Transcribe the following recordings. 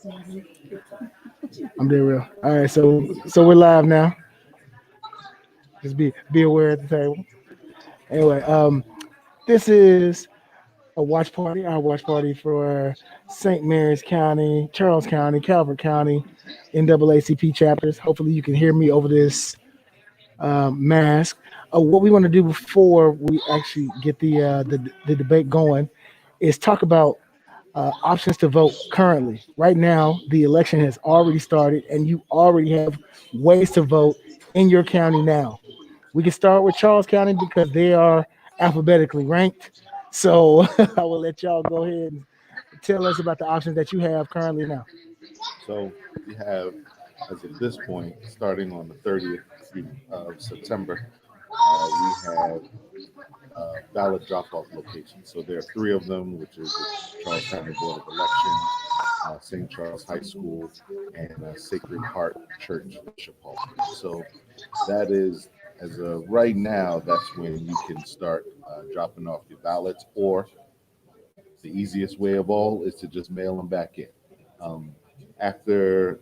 I'm being real. All right, so we're live now. Just be aware at the table. Anyway, this is a watch party. Our watch party for St. Mary's County, Charles County, Calvert County, NAACP chapters. Hopefully, you can hear me over this mask. What we want to do before we actually get the debate going is talk about options to vote currently. Right now, the election has already started, and you already have ways to vote in your county now. We can start with Charles County because they are alphabetically ranked. So I will let y'all go ahead and tell us about the options that you have currently now. So we have, as of this point, starting on the 30th of September, we have ballot drop-off locations. So there are three of them, which is the Charles County Board of Elections, St. Charles High School, and Sacred Heart Church Bishop Hall. So that is, as of right now, that's when you can start dropping off your ballots, or the easiest way of all is to just mail them back in. Um, After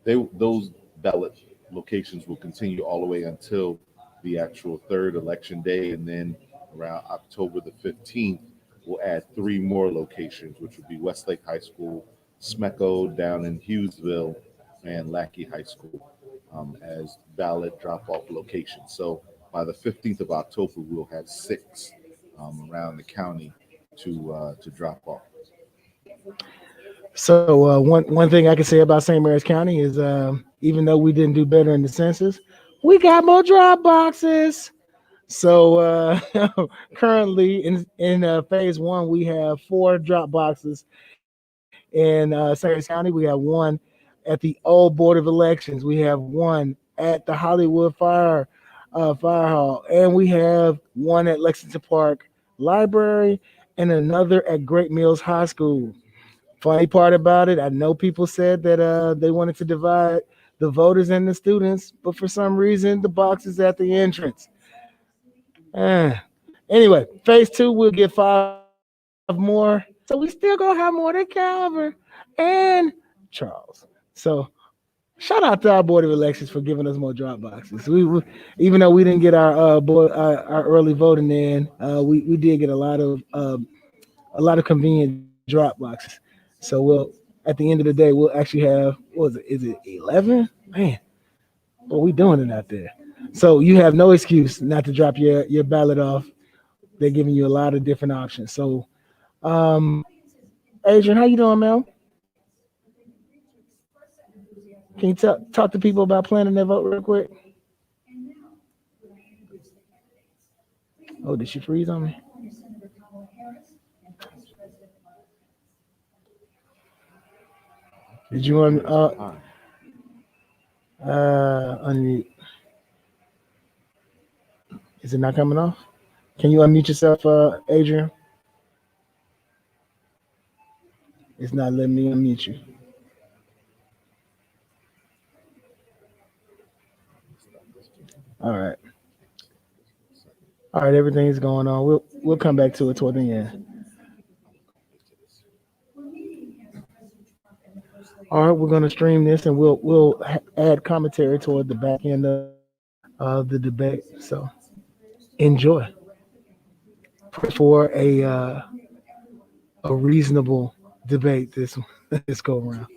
those ballot locations will continue all the way until the actual third election day, and then around October the 15th, we'll add three more locations, which would be Westlake High School, Smecco down in Hughesville, and Lackey High School as ballot drop-off locations. So by the 15th of October, we'll have six around the county to drop off. So one thing I can say about St. Mary's County is even though we didn't do better in the census, we got more drop boxes. So currently in phase one, we have four drop boxes in St. Mary's County. We have one at the old Board of Elections. We have one at the Hollywood Fire Hall, and we have one at Lexington Park Library, and another at Great Mills High School. Funny part about it, I know people said that they wanted to divide the voters and the students, but for some reason the box is at the entrance. Uh, anyway, phase two, we'll get five more. So we still gonna have more than Calvert and Charles. So shout out to our board of elections for giving us more drop boxes. Even though we didn't get our early voting in, we did get a lot of convenient drop boxes. So we'll at the end of the day we'll actually have, what was it? Is it 11? Man, what we doing it out there? So you have no excuse not to drop your ballot off. They're giving you a lot of different options. So Adrian, how you doing, Mel? Can you talk to people about planning their vote real quick? Oh, did she freeze on me? Did you want Hi. unmute? Is it not coming off? Can you unmute yourself, Adrian? It's not letting me unmute you. All right, all right. Everything's going on. We'll come back to it toward the end. All right, we're gonna stream this and add commentary toward the back end of the debate. So enjoy. Pray for a reasonable debate this go around.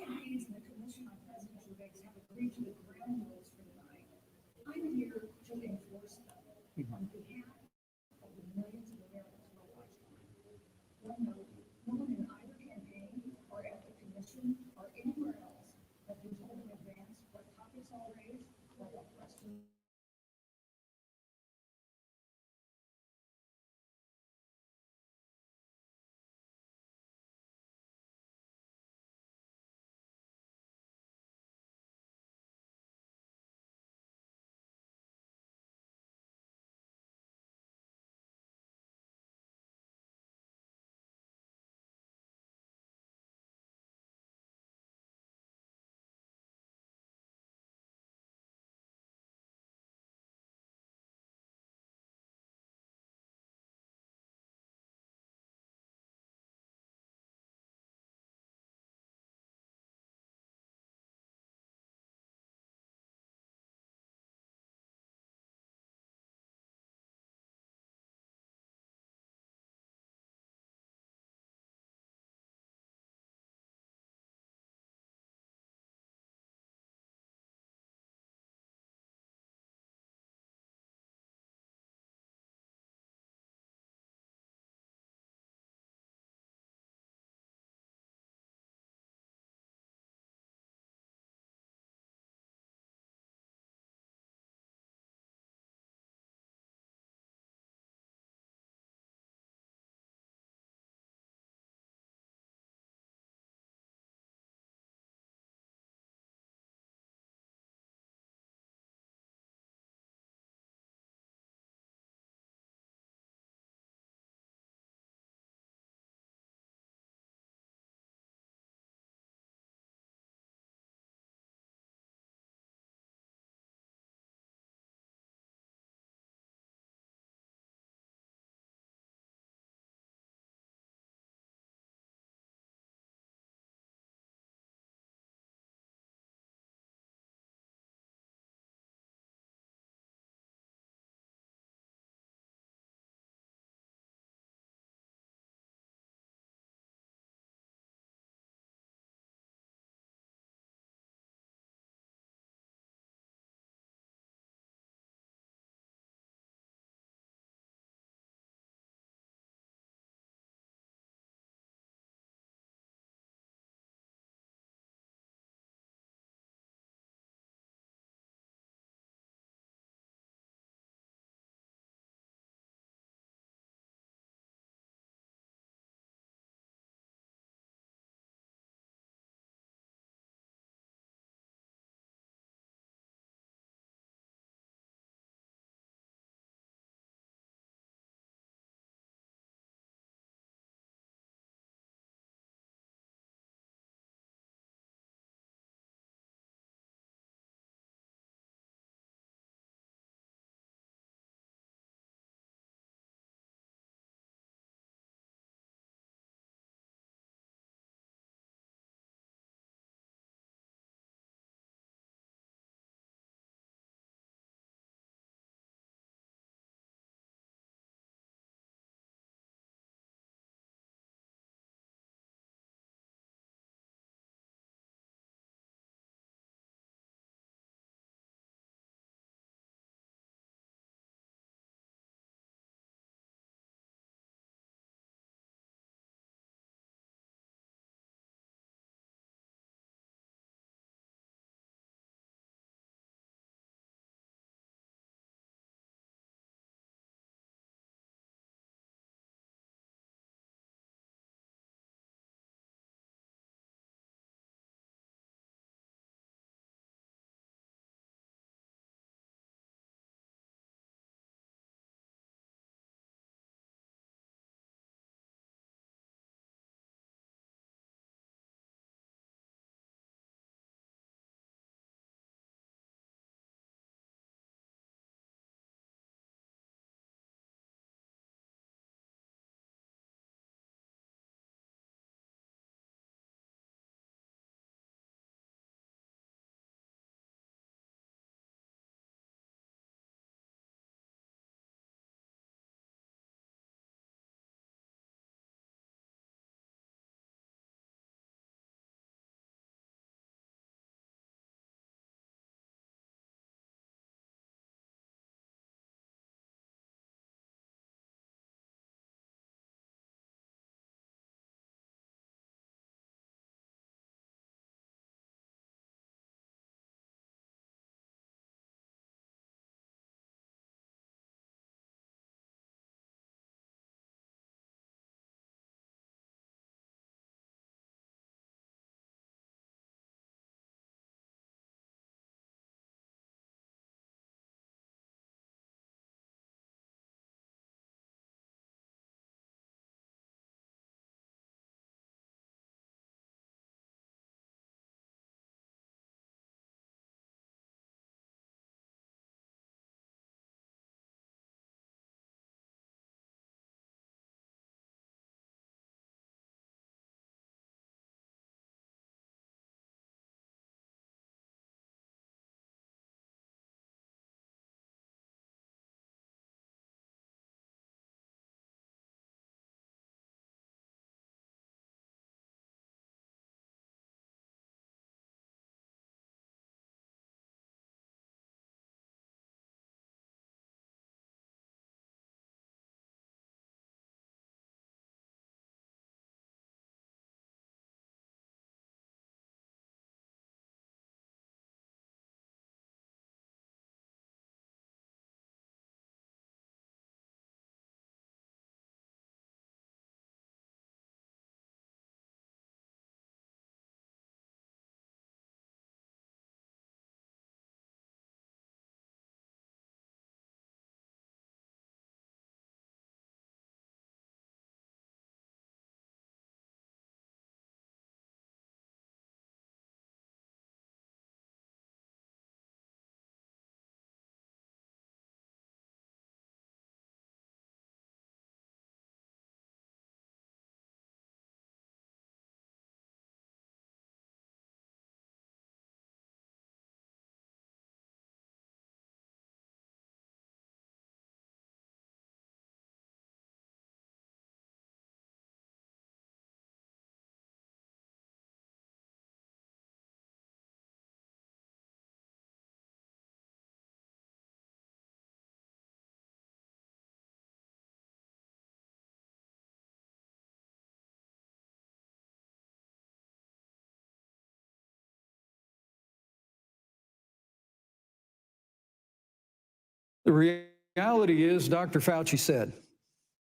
The reality is, Dr. Fauci said,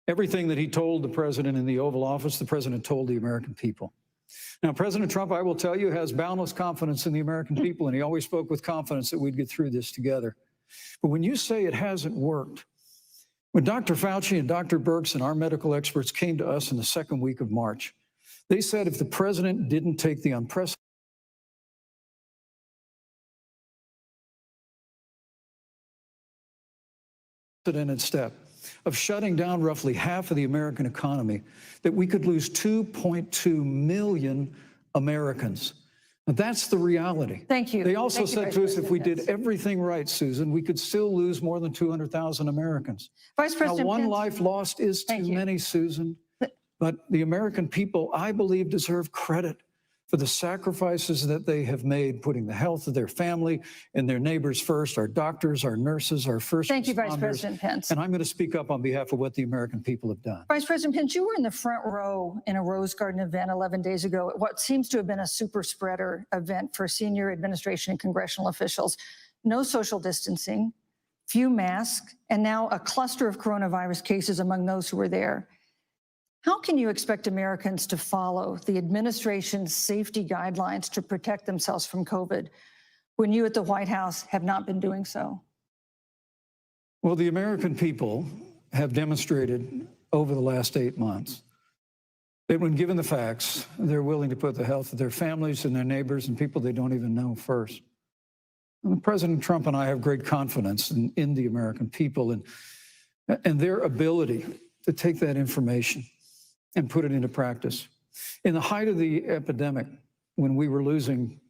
everything that he told the president in the Oval Office, the president told the American people. Now, President Trump, I will tell you, has boundless confidence in the American people, and he always spoke with confidence that we'd get through this together. But when you say it hasn't worked, when Dr. Fauci and Dr. Birx and our medical experts came to us in the second week of March, they said if the president didn't take the unprecedented step of shutting down roughly half of the American economy, that we could lose 2.2 million Americans. Now, that's the reality. Thank you. They also Thank you, said Vice to us, if President we Pence. did everything right, Susan, we could still lose more than 200,000 Americans. Vice Now, President one Pence. life lost is Thank too you. many, Susan. But the American people, I believe, deserve credit for the sacrifices that they have made, putting the health of their family and their neighbors first, our doctors, our nurses, our first Thank you, Vice responders. President Pence. And I'm going to speak up on behalf of what the American people have done. Vice President Pence, you were in the front row in a Rose Garden event 11 days ago at what seems to have been a super spreader event for senior administration and congressional officials. No social distancing, few masks, and now a cluster of coronavirus cases among those who were there. How can you expect Americans to follow the administration's safety guidelines to protect themselves from COVID when you at the White House have not been doing so? Well, the American people have demonstrated over the last 8 months that when given the facts, they're willing to put the health of their families and their neighbors and people they don't even know first. And President Trump and I have great confidence in the American people and their ability to take that information and put it into practice. In the height of the epidemic, when we were losing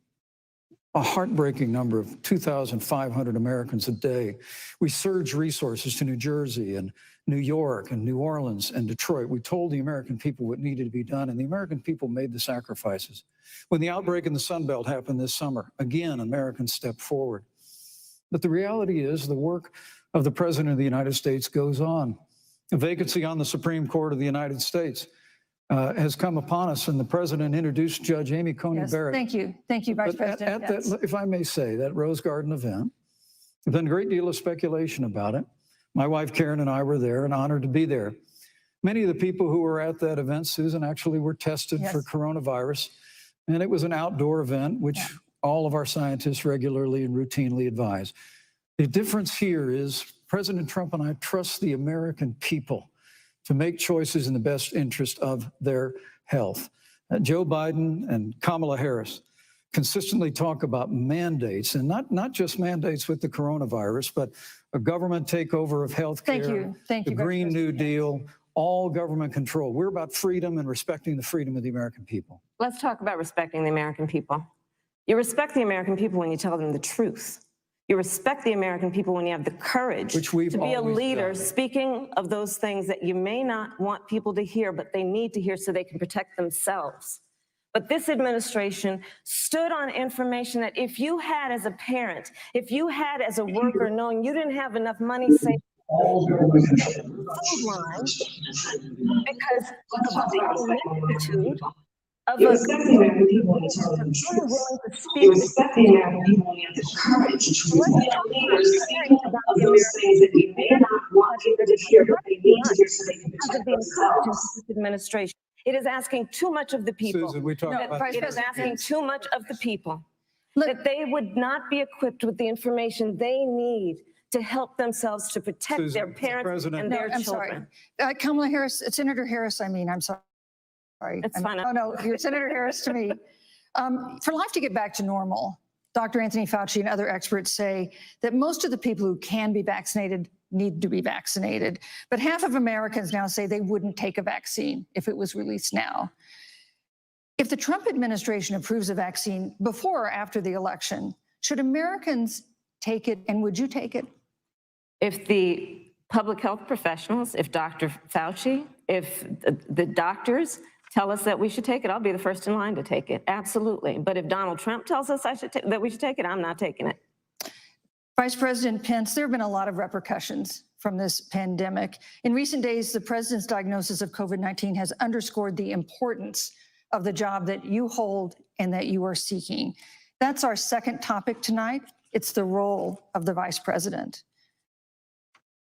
a heartbreaking number of 2,500 Americans a day, we surged resources to New Jersey and New York and New Orleans and Detroit. We told the American people what needed to be done, and the American people made the sacrifices. When the outbreak in the Sun Belt happened this summer, again, Americans stepped forward. But the reality is the work of the President of the United States goes on. A vacancy on the Supreme Court of the United States has come upon us, and the president introduced Judge Amy Coney Yes, Barrett. thank you. Thank you, Vice But President at Pence. that, if I may say, that Rose Garden event, there's been a great deal of speculation about it. My wife Karen and I were there and honored to be there. Many of the people who were at that event, Susan, actually were tested Yes. for coronavirus, and it was an outdoor event, which all of our scientists regularly and routinely advise. The difference here is President Trump and I trust the American people to make choices in the best interest of their health. Joe Biden and Kamala Harris consistently talk about mandates, and not just mandates with the coronavirus, but a government takeover of health care, Thank you. Thank the you, Vice Green New President Pence. Deal, all government control. We're about freedom and respecting the freedom of the American people. Let's talk about respecting the American people. You respect the American people when you tell them the truth. You respect the American people when you have the courage Which we've to be a always leader, done. speaking of those things that you may not want people to hear, but they need to hear so they can protect themselves. But this administration stood on information that if you had as a parent, if you had as a worker, knowing you didn't have enough money saved food line because of the magnitude of You a respect the American people when you tell them the truth. willing to speak You respect the American people when you have the courage to be a leader, speaking of those things that you may not want people to hear, but they need to hear so they can because protect of the incompetence themselves. of this administration. It is asking too much of the people. Susan, we talked No, about Vice It is President asking Pence. too much of the people, Look- that they would not be equipped with the information they need to help themselves to protect Susan, their parents President- and No, their I'm sorry. children. Kamala Harris, Senator Harris, I'm sorry. It's I'm- fine. Oh, no, you're Senator Harris to me. For life to get back to normal, Dr. Anthony Fauci and other experts say that most of the people who can be vaccinated need to be vaccinated. But half of Americans now say they wouldn't take a vaccine if it was released now. If the Trump administration approves a vaccine before or after the election, should Americans take it, and would you take it? If the public health professionals, if Dr. Fauci, if the doctors tell us that we should take it, I'll be the first in line to take it, absolutely. But if Donald Trump tells us that we should take it, I'm not taking it. Vice President Pence, there have been a lot of repercussions from this pandemic. In recent days, the president's diagnosis of COVID-19 has underscored the importance of the job that you hold and that you are seeking. That's our second topic tonight. It's the role of the vice president.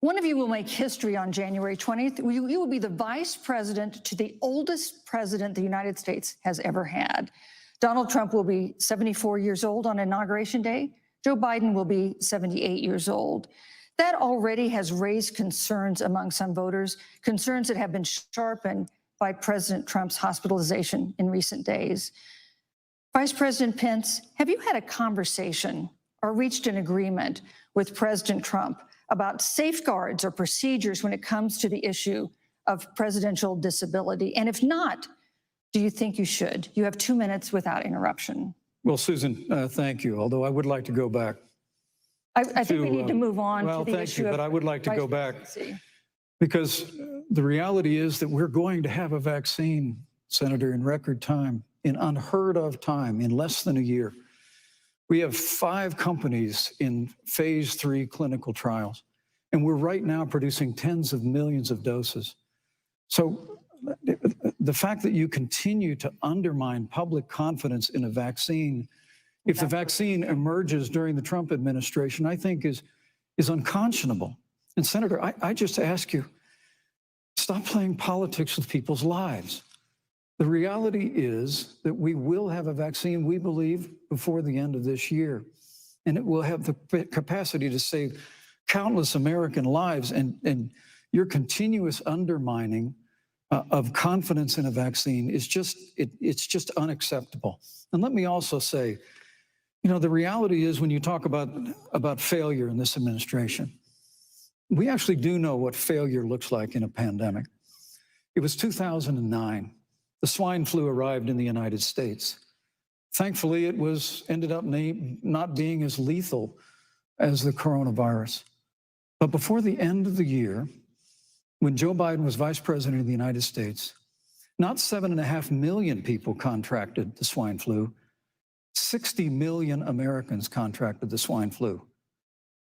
One of you will make history on January 20th. You will be the vice president to the oldest president the United States has ever had. Donald Trump will be 74 years old on Inauguration Day. Joe Biden will be 78 years old. That already has raised concerns among some voters, concerns that have been sharpened by President Trump's hospitalization in recent days. Vice President Pence, have you had a conversation or reached an agreement with President Trump about safeguards or procedures when it comes to the issue of presidential disability? And if not, do you think you should? You have 2 minutes without interruption. Well, Susan, thank you. Although I would like to go back. I think we need to move on Well, to the thank issue you, of but I would like to vice go back presidency. because the reality is that we're going to have a vaccine, Senator, in record time, in unheard of time, in less than a year. We have 5 companies in phase 3 clinical trials, and we're right now producing tens of millions of doses. So the fact that you continue to undermine public confidence in a vaccine, if the vaccine emerges during the Trump administration, I think is unconscionable. And Senator, I just ask you, stop playing politics with people's lives. The reality is that we will have a vaccine, we believe, before the end of this year. And it will have the capacity to save countless American lives. And your continuous undermining of confidence in a vaccine is it's just unacceptable. And let me also say, you know, the reality is when you talk about failure in this administration, we actually do know what failure looks like in a pandemic. It was 2009. The swine flu arrived in the United States. Thankfully, it ended up not being as lethal as the coronavirus. But before the end of the year, when Joe Biden was vice president of the United States, not 7.5 million people contracted the swine flu. 60 million Americans contracted the swine flu.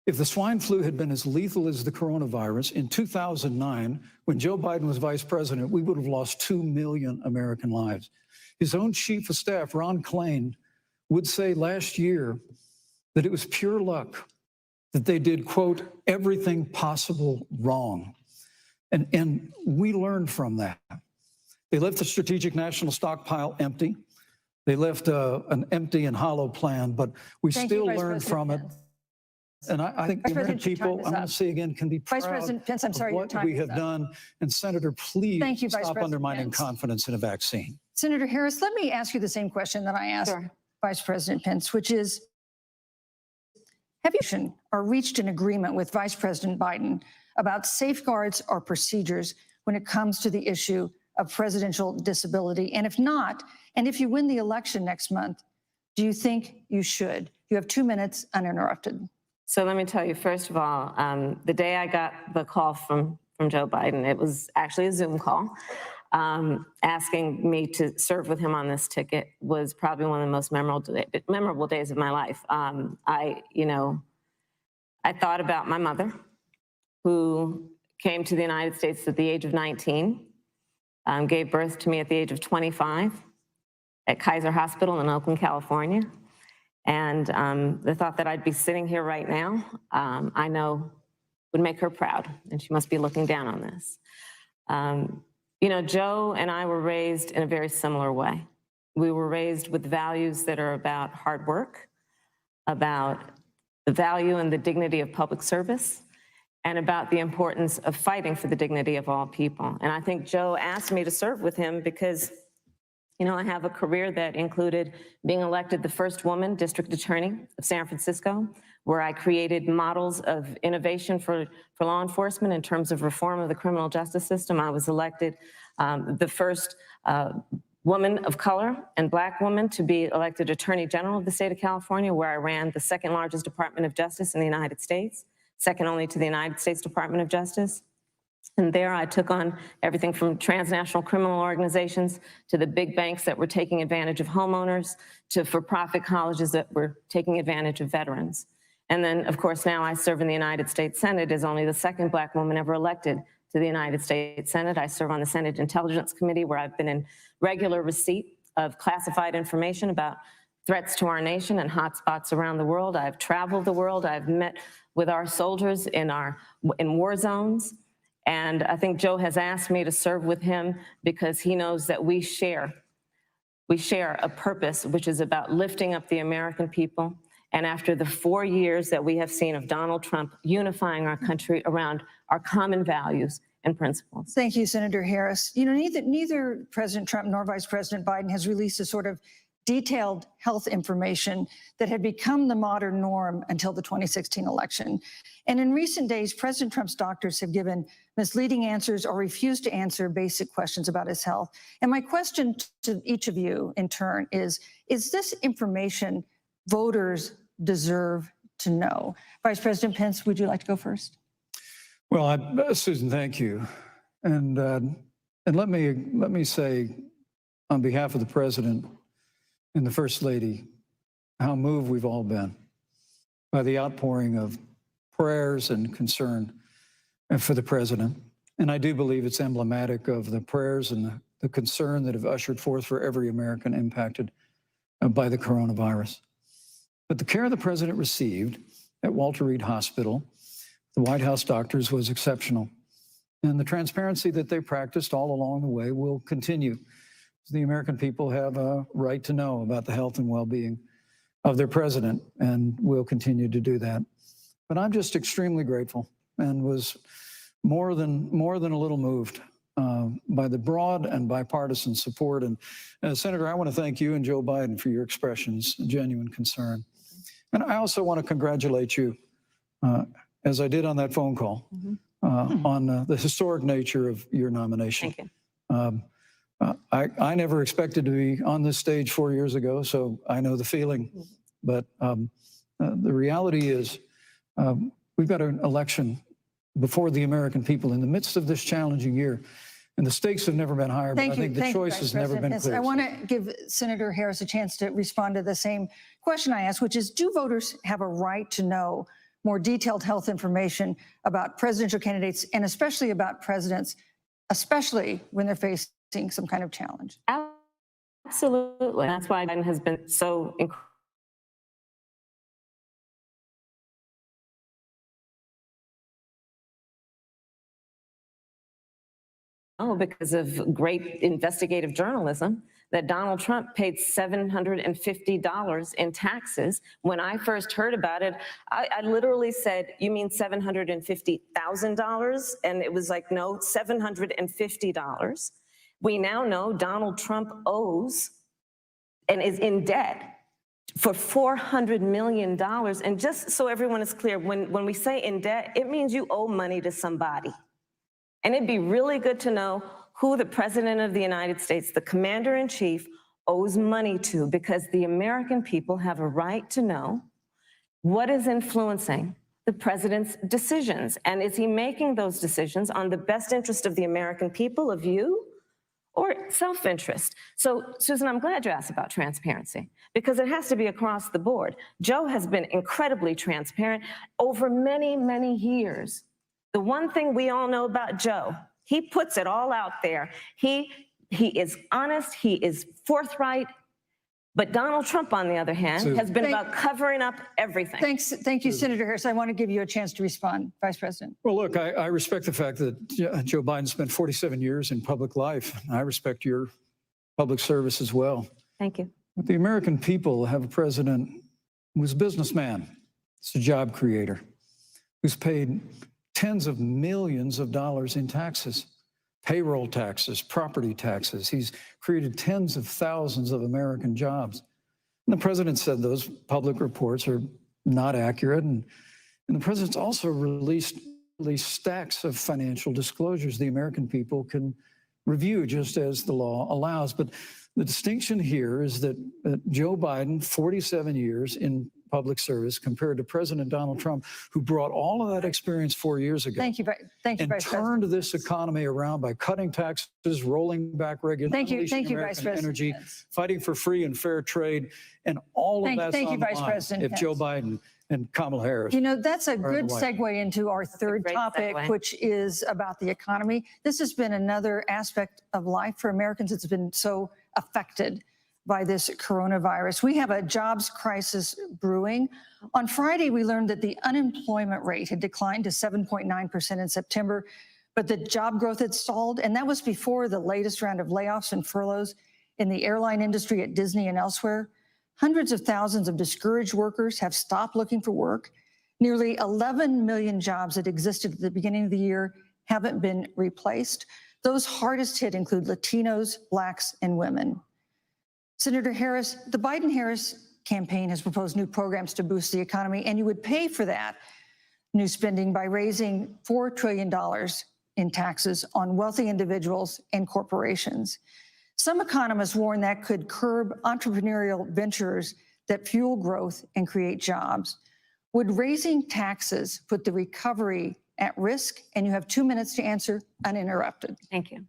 If the swine flu had been as lethal as the coronavirus in 2009, when Joe Biden was vice president, we would have lost 2 million American lives. His own chief of staff, Ron Klain, would say last year that it was pure luck that they did, quote, everything possible wrong. And we learned from that. They left the Strategic National Stockpile empty. They left an empty and hollow plan, but we Thank still you, Vice learned President from it. Pence. And I think the Vice American President, your time people, is I'm going up. to say again, can be Vice proud President Pence, I'm of sorry, your what time we is have up. done. And Senator, please Thank you, Vice stop President undermining Pence. confidence in a vaccine. Senator Harris, let me ask you the same question that I asked Sure. Vice President Pence, which is, have you or reached an agreement with Vice President Biden about safeguards or procedures when it comes to the issue of presidential disability? And if not, and if you win the election next month, do you think you should? You have 2 minutes uninterrupted. So let me tell you, first of all, the day I got the call from Joe Biden, it was actually a Zoom call, asking me to serve with him on this ticket was probably one of the most memorable days of my life. I thought about my mother, who came to the United States at the age of 19, gave birth to me at the age of 25 at Kaiser Hospital in Oakland, California. And the thought that I'd be sitting here right now, I know would make her proud, and she must be looking down on this. Joe and I were raised in a very similar way. We were raised with values that are about hard work, about the value and the dignity of public service, and about the importance of fighting for the dignity of all people. And I think Joe asked me to serve with him because I have a career that included being elected the first woman district attorney of San Francisco, where I created models of innovation for law enforcement in terms of reform of the criminal justice system. I was elected the first woman of color and Black woman to be elected Attorney General of the state of California, where I ran the second largest Department of Justice in the United States, second only to the United States Department of Justice. And there I took on everything from transnational criminal organizations to the big banks that were taking advantage of homeowners to for-profit colleges that were taking advantage of veterans. And then, of course, now I serve in the United States Senate as only the second Black woman ever elected to the United States Senate. I serve on the Senate Intelligence Committee, where I've been in regular receipt of classified information about threats to our nation and hotspots around the world. I've traveled the world. I've met with our soldiers in war zones. And I think Joe has asked me to serve with him because he knows that we share a purpose, which is about lifting up the American people. And after the 4 years that we have seen of Donald Trump unifying our country around our common values and principles. Thank you, Senator Harris. You know, neither President Trump nor Vice President Biden has released a sort of detailed health information that had become the modern norm until the 2016 election. And in recent days, President Trump's doctors have given misleading answers or refused to answer basic questions about his health. And my question to each of you in turn is this information voters deserve to know? Vice President Pence, would you like to go first? Well, Susan, thank you. And let me say on behalf of the President and the First Lady, how moved we've all been by the outpouring of prayers and concern for the President. And I do believe it's emblematic of the prayers and the concern that have ushered forth for every American impacted by the coronavirus. But the care the President received at Walter Reed Hospital, the White House doctors, was exceptional. And the transparency that they practiced all along the way will continue. The American people have a right to know about the health and well-being of their president, and will continue to do that. But I'm just extremely grateful and was more than a little moved by the broad and bipartisan support. And Senator, I want to thank you and Joe Biden for your expressions of genuine concern. And I also want to congratulate you, as I did on that phone call, on the historic nature of your nomination. Thank you. I never expected to be on this stage 4 years ago, so I know the feeling. But the reality is we've got an election before the American people in the midst of this challenging year. And the stakes have never been higher, but I think the choice has never been clearer. I want to give Senator Harris a chance to respond to the same question I asked, which is, do voters have a right to know more detailed health information about presidential candidates and especially about presidents, especially when they're facing some kind of challenge? Absolutely. That's why Biden has been so incredible. Because of great investigative journalism, that Donald Trump paid $750 in taxes. When I first heard about it, I literally said, "You mean $750,000?" And it was like, no, $750. We now know Donald Trump owes and is in debt for $400 million. And just so everyone is clear, when we say in debt, it means you owe money to somebody. And it'd be really good to know who the President of the United States, the Commander-in-Chief, owes money to, because the American people have a right to know what is influencing the President's decisions. And is he making those decisions on the best interest of the American people, of you, or self-interest? So, Susan, I'm glad you asked about transparency, because it has to be across the board. Joe has been incredibly transparent over many, many years. The one thing we all know about Joe, he puts it all out there. He is honest, he is forthright. But Donald Trump, on the other hand, has been about covering up everything. Thank you, Senator Harris. I want to give you a chance to respond, Vice President. Well, look, I respect the fact that Joe Biden spent 47 years in public life. I respect your public service as well. Thank you. But the American people have a president who's a businessman, he's a job creator, who's paid tens of millions of dollars in taxes, payroll taxes, property taxes. He's created tens of thousands of American jobs. And the president said those public reports are not accurate. And the president's also released stacks of financial disclosures the American people can review just as the law allows. But the distinction here is that Joe Biden, 47 years in public service, compared to President Donald Trump, who brought all of that experience 4 years ago. Thank you, Vice President. Turned this economy around by cutting taxes, rolling back regulations, Thank you, Vice President. Energy, fighting for free and fair trade, and all of that's on the line if Joe Biden and Kamala Harris. You know, that's a good segue into our third topic, which is about the economy. This has been another aspect of life for Americans that's been so affected by this coronavirus. We have a jobs crisis brewing. On Friday, we learned that the unemployment rate had declined to 7.9% in September, but the job growth had stalled, and that was before the latest round of layoffs and furloughs in the airline industry at Disney and elsewhere. Hundreds of thousands of discouraged workers have stopped looking for work. Nearly 11 million jobs that existed at the beginning of the year haven't been replaced. Those hardest hit include Latinos, Blacks, and women. Senator Harris, the Biden-Harris campaign has proposed new programs to boost the economy, and you would pay for that new spending by raising $4 trillion in taxes on wealthy individuals and corporations. Some economists warn that could curb entrepreneurial ventures that fuel growth and create jobs. Would raising taxes put the recovery at risk? And you have 2 minutes to answer uninterrupted. Thank you.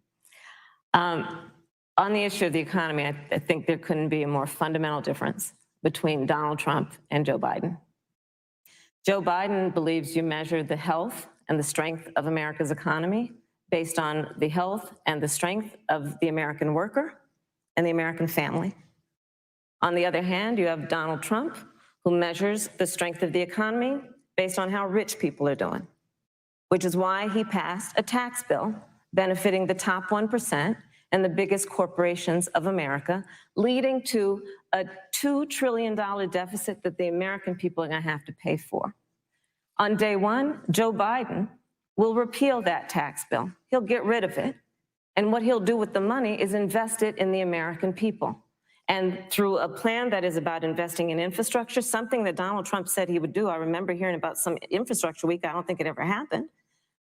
On the issue of the economy, I think there couldn't be a more fundamental difference between Donald Trump and Joe Biden. Joe Biden believes you measure the health and the strength of America's economy based on the health and the strength of the American worker and the American family. On the other hand, you have Donald Trump, who measures the strength of the economy based on how rich people are doing, which is why he passed a tax bill benefiting the top 1% and the biggest corporations of America, leading to a $2 trillion deficit that the American people are going to have to pay for. On day one, Joe Biden will repeal that tax bill. He'll get rid of it. And what he'll do with the money is invest it in the American people. And through a plan that is about investing in infrastructure, something that Donald Trump said he would do. I remember hearing about some infrastructure week. I don't think it ever happened.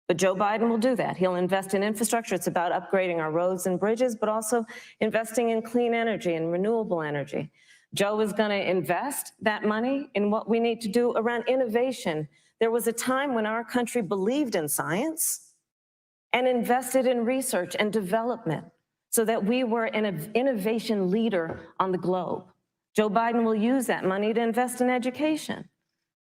But Joe Biden will do that. He'll invest in infrastructure. It's about upgrading our roads and bridges, but also investing in clean energy and renewable energy. Joe is going to invest that money in what we need to do around innovation. There was a time when our country believed in science and invested in research and development so that we were an innovation leader on the globe. Joe Biden will use that money to invest in education.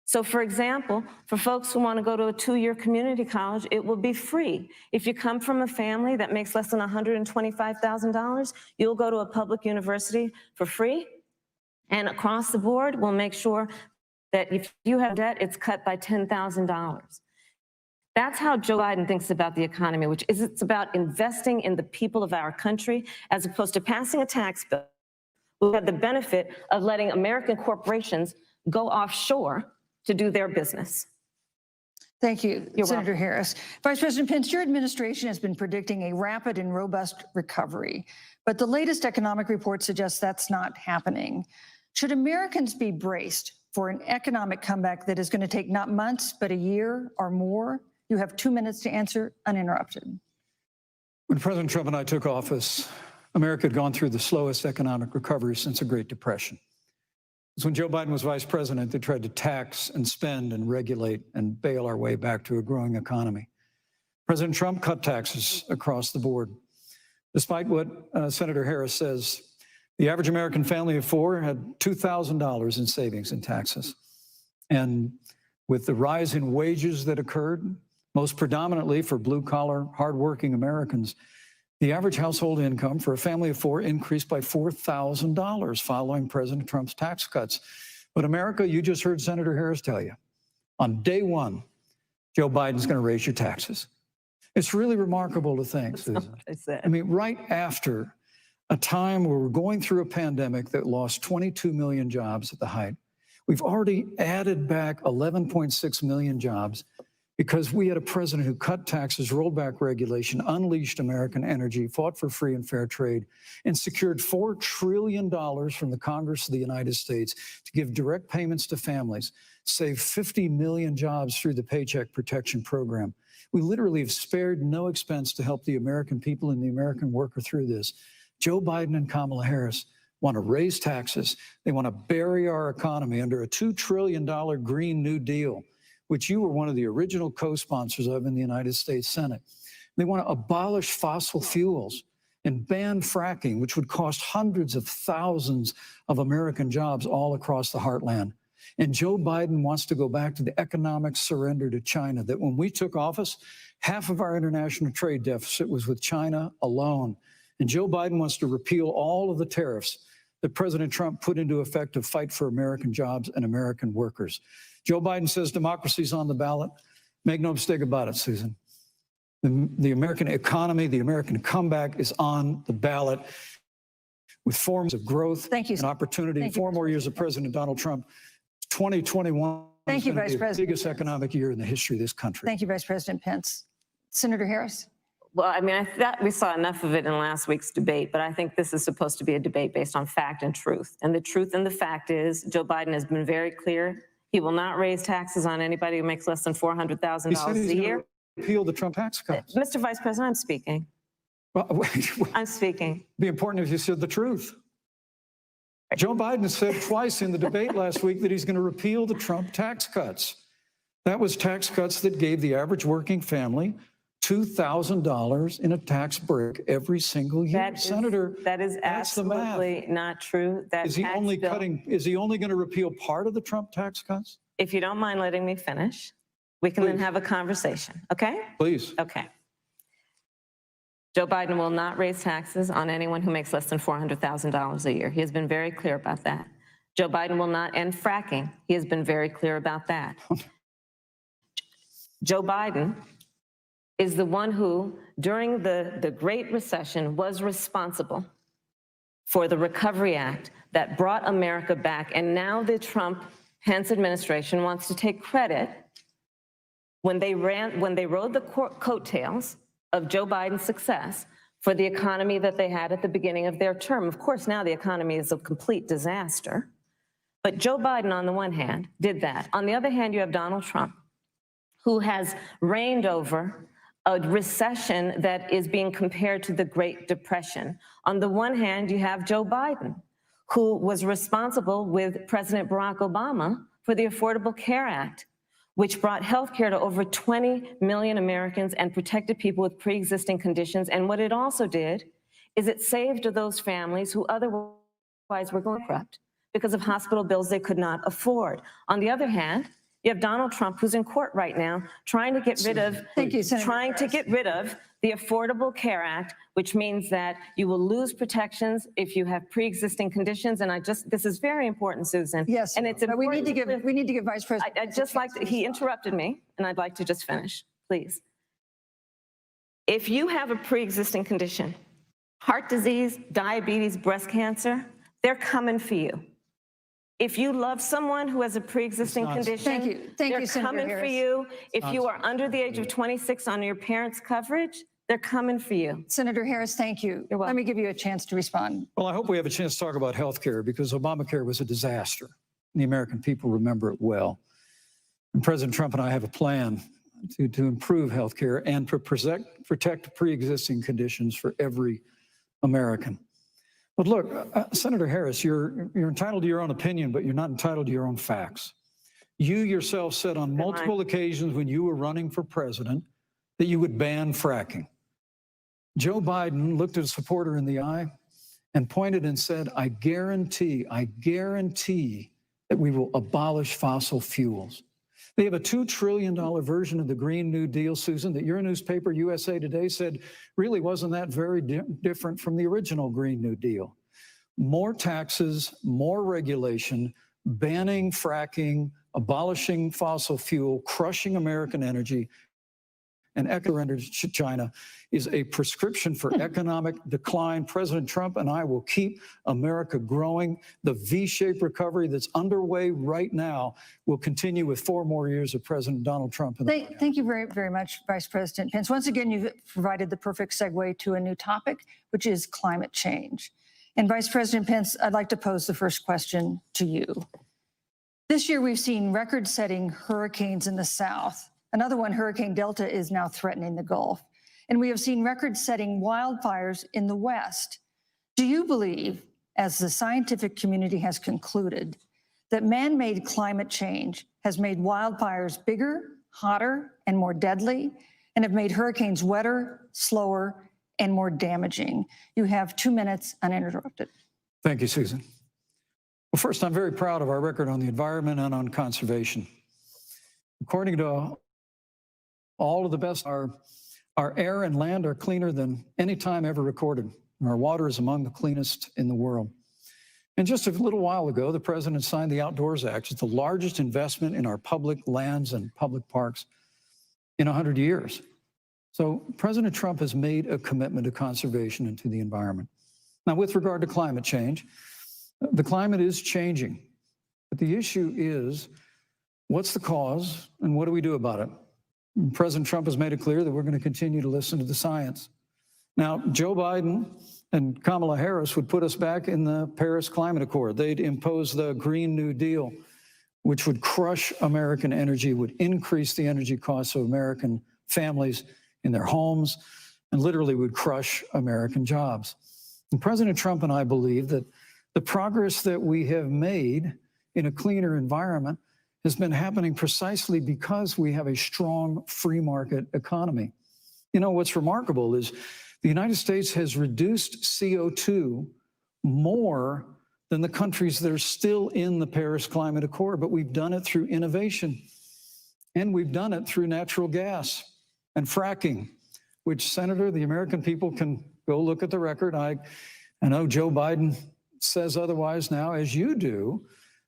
So for example, for folks who want to go to a 2-year community college, it will be free. If you come from a family that makes less than $125,000, you'll go to a public university for free. And across the board, we'll make sure that if you have debt, it's cut by $10,000. That's how Joe Biden thinks about the economy, which is it's about investing in the people of our country, as opposed to passing a tax bill. We have the benefit of letting American corporations go offshore to do their business. Thank you, You're Senator welcome. Harris. Vice President Pence, your administration has been predicting a rapid and robust recovery, but the latest economic report suggests that's not happening. Should Americans be braced for an economic comeback that is going to take not months, but a year or more? You have 2 minutes to answer uninterrupted. When President Trump and I took office, America had gone through the slowest economic recovery since the Great Depression. It's when Joe Biden was vice president that tried to tax and spend and regulate and bail our way back to a growing economy. President Trump cut taxes across the board. Despite what Senator Harris says, the average American family of 4 had $2,000 in savings in taxes. And with the rise in wages that occurred, most predominantly for blue-collar, hardworking Americans, the average household income for a family of 4 increased by $4,000 following President Trump's tax cuts. But America, you just heard Senator Harris tell you, on day one, Joe Biden's going to raise your taxes. It's really remarkable to think, Susan. I mean, right after a time where we're going through a pandemic that lost 22 million jobs at the height, we've already added back 11.6 million jobs because we had a president who cut taxes, rolled back regulation, unleashed American energy, fought for free and fair trade, and secured $4 trillion from the Congress of the United States to give direct payments to families, save 50 million jobs through the Paycheck Protection Program. We literally have spared no expense to help the American people and the American worker through this. Joe Biden and Kamala Harris want to raise taxes. They want to bury our economy under a $2 trillion Green New Deal, which you were one of the original co-sponsors of in the United States Senate. They want to abolish fossil fuels and ban fracking, which would cost hundreds of thousands of American jobs all across the heartland. And Joe Biden wants to go back to the economic surrender to China, that when we took office, half of our international trade deficit was with China alone. And Joe Biden wants to repeal all of the tariffs that President Trump put into effect to fight for American jobs and American workers. Joe Biden says democracy's on the ballot. Make no mistake about it, Susan. The American economy, the American comeback is on the ballot with forms of growth Thank you. and opportunity. Thank you, 4 more years of President Donald Trump. 2021 Thank is you, gonna Vice be the President. biggest economic year in the history of this country. Thank you, Vice President Pence. Senator Harris? Well, I mean, I thought we saw enough of it in last week's debate, but I think this is supposed to be a debate based on fact and truth. And the truth and the fact is Joe Biden has been very clear. He will not raise taxes on anybody who makes less than He said $400,000 he's a going year. to repeal the Trump tax cuts. Mr. Vice President, I'm speaking. Well, I'm speaking. be important if you said the truth. Joe Biden said twice in the debate last week that he's going to repeal the Trump tax cuts. That was tax cuts that gave the average working family $2,000 in a tax break every single year. That is- Senator, that is that's the math. absolutely not true. That is he tax only bill- is he only going to repeal part of the Trump tax cuts? If you don't mind letting me finish, we can then Please. have a conversation, okay? Please. Okay. Joe Biden will not raise taxes on anyone who makes less than $400,000 a year. He has been very clear about that. Joe Biden will not end fracking. He has been very clear about that. Joe Biden is the one who, during the Great Recession, was responsible for the Recovery Act that brought America back. And now the Trump-Pence administration wants to take credit when they rode the coattails of Joe Biden's success for the economy that they had at the beginning of their term. Of course, now the economy is a complete disaster. But Joe Biden, on the one hand, did that. On the other hand, you have Donald Trump, who has reigned over a recession that is being compared to the Great Depression. On the one hand, you have Joe Biden, who was responsible with President Barack Obama for the Affordable Care Act, which brought health care to over 20 million Americans and protected people with pre-existing conditions. And what it also did is it saved those families who otherwise were going bankrupt because of hospital bills they could not afford. On the other hand, you have Donald Trump, who's in court right now, trying to get rid of, Thank you, Senator the Affordable Care Act, which means that you will lose protections if you have pre-existing conditions. And this is very important, Susan. Yes, And it's but we need to important. give Vice President. I'd just like to, he interrupted me, and I'd like to just finish, please. If you have a pre-existing condition, heart disease, diabetes, breast cancer, they're coming for you. If you love someone who has a pre-existing condition, Thank you, they're Senator coming for Harris. you. If you are under the age of 26 on your parents' coverage, they're coming for you. Senator Harris, thank you. You're welcome. Let me give you a chance to respond. Well, I hope we have a chance to talk about health care because Obamacare was a disaster. The American people remember it well. And President Trump and I have a plan to improve health care and to protect pre-existing conditions for every American. But look, Senator Harris, you're entitled to your own opinion, but you're not entitled to your own facts. You yourself said on multiple occasions when you were running for president that you would ban fracking. Joe Biden looked at a supporter in the eye and pointed and said, I guarantee that we will abolish fossil fuels. They have a $2 trillion version of the Green New Deal, Susan, that your newspaper, USA Today, said really wasn't that very different from the original Green New Deal. More taxes, more regulation, banning fracking, abolishing fossil fuel, crushing American energy, and to China is a prescription for economic decline. President Trump and I will keep America growing. The V-shaped recovery that's underway right now will continue with 4 more years of President Donald Trump. Thank you very, very much, Vice President Pence. Once again, you've provided the perfect segue to a new topic, which is climate change. And Vice President Pence, I'd like to pose the first question to you. This year, we've seen record-setting hurricanes in the South. Another one, Hurricane Delta, is now threatening the Gulf. And we have seen record-setting wildfires in the West. Do you believe, as the scientific community has concluded, that man-made climate change has made wildfires bigger, hotter, and more deadly, and have made hurricanes wetter, slower, and more damaging? You have 2 minutes uninterrupted. Thank you, Susan. Well, first, I'm very proud of our record on the environment and on conservation. According to all of the best, our air and land are cleaner than any time ever recorded. And our water is among the cleanest in the world. And just a little while ago, the president signed the Outdoors Act. It's the largest investment in our public lands and public parks in 100 years. So President Trump has made a commitment to conservation and to the environment. Now, with regard to climate change, the climate is changing. But the issue is, what's the cause and what do we do about it? President Trump has made it clear that we're going to continue to listen to the science. Now, Joe Biden and Kamala Harris would put us back in the Paris Climate Accord. They'd impose the Green New Deal, which would crush American energy, would increase the energy costs of American families in their homes, and literally would crush American jobs. And President Trump and I believe that the progress that we have made in a cleaner environment has been happening precisely because we have a strong free market economy. You know, what's remarkable is the United States has reduced CO2 more than the countries that are still in the Paris Climate Accord, but we've done it through innovation, and we've done it through natural gas and fracking, which, Senator, the American people can go look at the record. I know Joe Biden says otherwise now, as you do,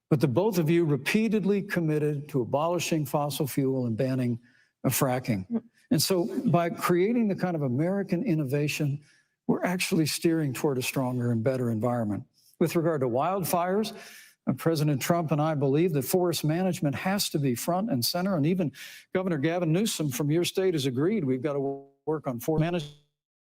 but the both of you repeatedly committed to abolishing fossil fuel and banning fracking. And so by creating the kind of American innovation, we're actually steering toward a stronger and better environment. With regard to wildfires, President Trump and I believe that forest management has to be front and center, and even Governor Gavin Newsom from your state has agreed we've got to work on forest management.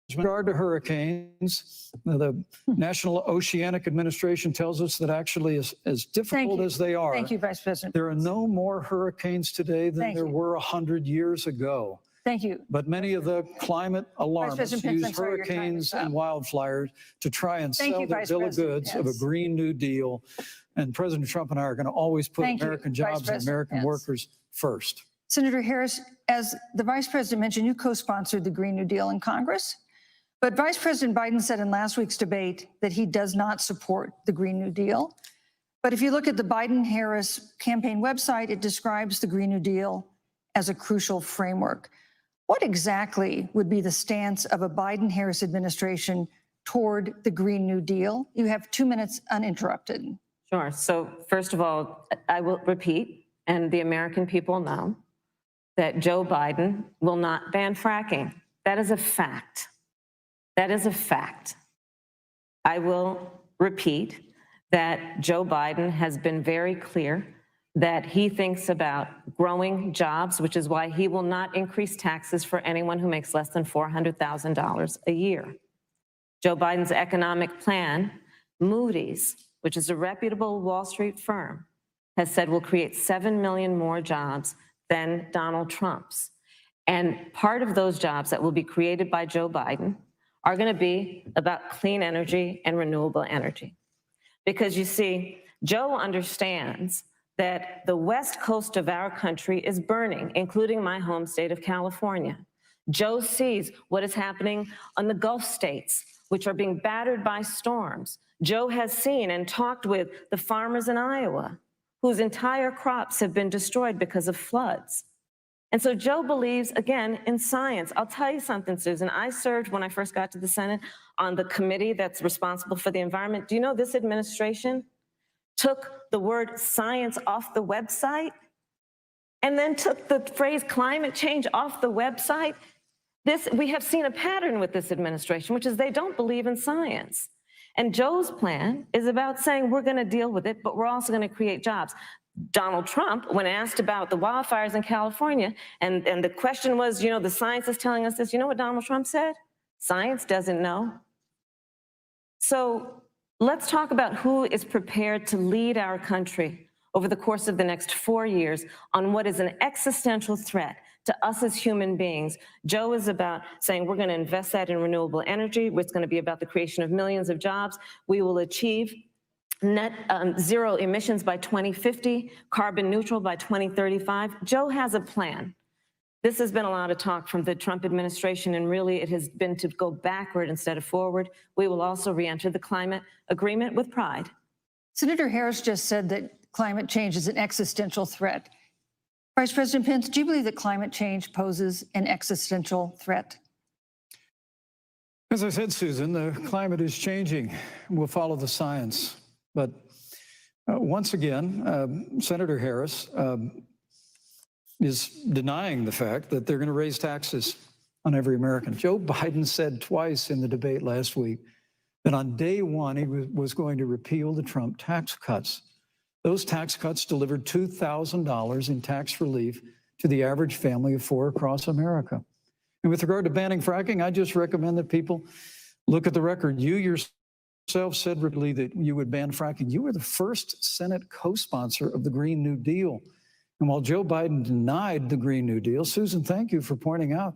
With regard to hurricanes, the National Oceanic Administration tells us that actually as difficult as they are, Thank you, Vice President. there are no more hurricanes today than there were 100 years ago. Thank you. But many of the climate alarmists President Pence, I'm use sorry, your time is hurricanes up. and wildfires to try and Thank sell you, their Vice bill of President goods of a Pence. Green New Deal. And President Trump and I are going to always put Thank you, American Vice jobs and President American Pence. workers first. Senator Harris, as the Vice President mentioned, you co-sponsored the Green New Deal in Congress. But Vice President Biden said in last week's debate that he does not support the Green New Deal. But if you look at the Biden-Harris campaign website, it describes the Green New Deal as a crucial framework. What exactly would be the stance of a Biden-Harris administration toward the Green New Deal? You have 2 minutes uninterrupted. Sure. So first of all, I will repeat, and the American people know, that Joe Biden will not ban fracking. That is a fact. That is a fact. I will repeat that Joe Biden has been very clear that he thinks about growing jobs, which is why he will not increase taxes for anyone who makes less than $400,000 a year. Joe Biden's economic plan, Moody's, which is a reputable Wall Street firm, has said will create 7 million more jobs than Donald Trump's. And part of those jobs that will be created by Joe Biden are going to be about clean energy and renewable energy. Because you see, Joe understands that the west coast of our country is burning, including my home state of California. Joe sees what is happening on the Gulf states, which are being battered by storms. Joe has seen and talked with the farmers in Iowa, whose entire crops have been destroyed because of floods. And so Joe believes, again, in science. I'll tell you something, Susan. I served, when I first got to the Senate, on the committee that's responsible for the environment. Do you know this administration took the word science off the website and then took the phrase climate change off the website? We have seen a pattern with this administration, which is they don't believe in science. And Joe's plan is about saying we're going to deal with it, but we're also going to create jobs. Donald Trump, when asked about the wildfires in California, and the question was, you know, the science is telling us this, you know what Donald Trump said? Science doesn't know. So let's talk about who is prepared to lead our country over the course of the next 4 years on what is an existential threat to us as human beings. Joe is about saying we're going to invest that in renewable energy. It's going to be about the creation of millions of jobs. We will achieve net zero emissions by 2050, carbon neutral by 2035. Joe has a plan. This has been a lot of talk from the Trump administration, and really it has been to go backward instead of forward. We will also re-enter the climate agreement with pride. Senator Harris just said that climate change is an existential threat. Vice President Pence, do you believe that climate change poses an existential threat? As I said, Susan, the climate is changing. We'll follow the science. But once again, Senator Harris is denying the fact that they're going to raise taxes on every American. Joe Biden said twice in the debate last week that on day one, he was going to repeal the Trump tax cuts. Those tax cuts delivered $2,000 in tax relief to the average family of four across America. And with regard to banning fracking, I just recommend that people look at the record. You yourself said repeatedly that you would ban fracking. You were the first Senate co-sponsor of the Green New Deal. And while Joe Biden denied the Green New Deal, Susan, thank you for pointing out,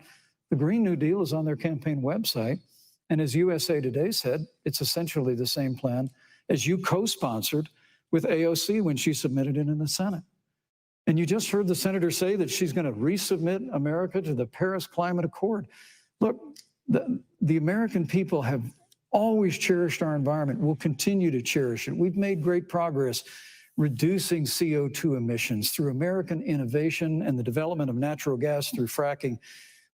the Green New Deal is on their campaign website. And as USA Today said, it's essentially the same plan as you co-sponsored with AOC when she submitted it in the Senate. And you just heard the senator say that she's going to resubmit America to the Paris Climate Accord. Look, the American people have always cherished our environment. We'll continue to cherish it. We've made great progress reducing CO2 emissions through American innovation and the development of natural gas through fracking.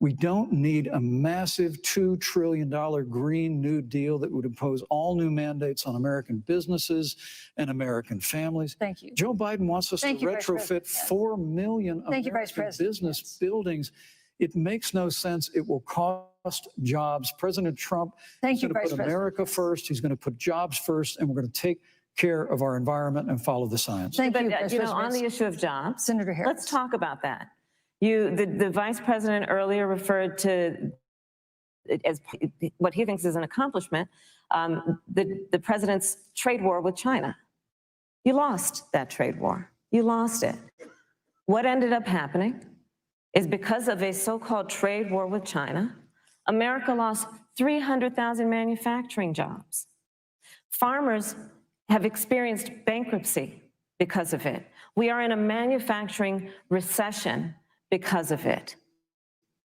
We don't need a massive $2 trillion Green New Deal that would impose all new mandates on American businesses and American families. Thank you. Joe Biden wants us to Thank you, Vice retrofit President. Yes. 4 million Thank you, Vice American President. business Yes. buildings. It makes no sense. It will cost jobs. President Trump Thank is you, going to Vice put President. America first. He's going to put jobs first, and we're going to take care of our environment and follow the science. Thank you, But, Vice you know, on President. the issue of jobs, Senator Harris. let's talk about that. The vice president earlier referred to it as what he thinks is an accomplishment, the president's trade war with China. You lost that trade war. You lost it. What ended up happening is because of a so-called trade war with China, America lost 300,000 manufacturing jobs. Farmers have experienced bankruptcy because of it. We are in a manufacturing recession because of it.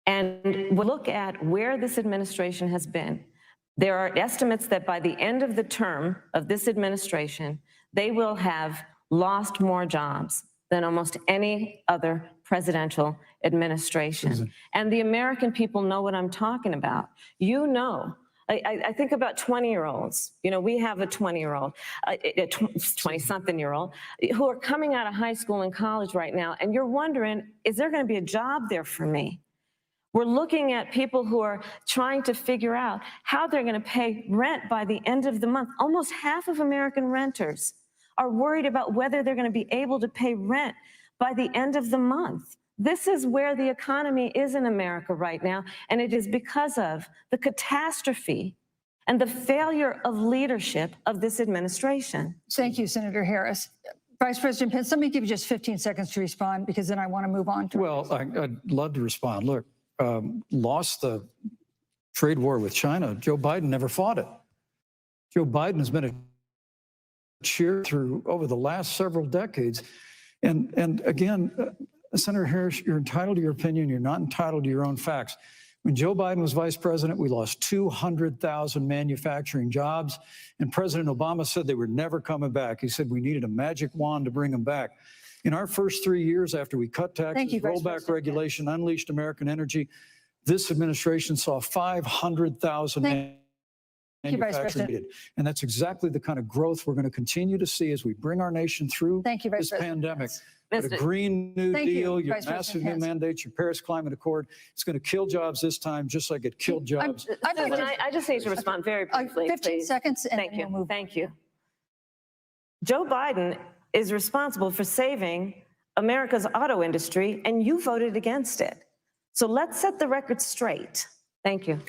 And we look at where this administration has been. There are estimates that by the end of the term of this administration, they will have lost more jobs than almost any other presidential administration. Susan. And the American people know what I'm talking about. You know, I think about 20-year-olds. You know, we have a 20-year-old, a 20-something-year-old who are coming out of high school and college right now, and you're wondering, is there going to be a job there for me? We're looking at people who are trying to figure out how they're going to pay rent by the end of the month. Almost half of American renters are worried about whether they're going to be able to pay rent by the end of the month. This is where the economy is in America right now, and it is because of the catastrophe and the failure of leadership of this administration. Thank you, Senator Harris. Vice President Pence, let me give you just 15 seconds to respond, because then I want to move on to. Well, I'd love to respond. Look, lost the trade war with China. Joe Biden never fought it. Joe Biden has been a cheer through over the last several decades. And again, Senator Harris, you're entitled to your opinion. You're not entitled to your own facts. When Joe Biden was vice president, we lost 200,000 manufacturing jobs, and President Obama said they were never coming back. He said we needed a magic wand to bring them back. In our first 3 years after we cut taxes, you, Vice rolled back President. regulation, unleashed American energy, this administration saw 500,000 Thank you, Vice manufacturing President. needed. And that's exactly the kind of growth we're going to continue to see as we bring our nation through Thank you, Vice this President. pandemic. But a Mr. Green New Thank you, Deal, your Vice massive President new Pence. mandates, your Paris Climate Accord, it's going to kill jobs this time, just like it killed jobs. I'd like Susan, to- I just need to respond very briefly, 15 please. seconds, and Thank then we'll you, move. thank you. Joe Biden is responsible for saving America's auto industry, and you voted against it. So let's set the record straight. Thank you.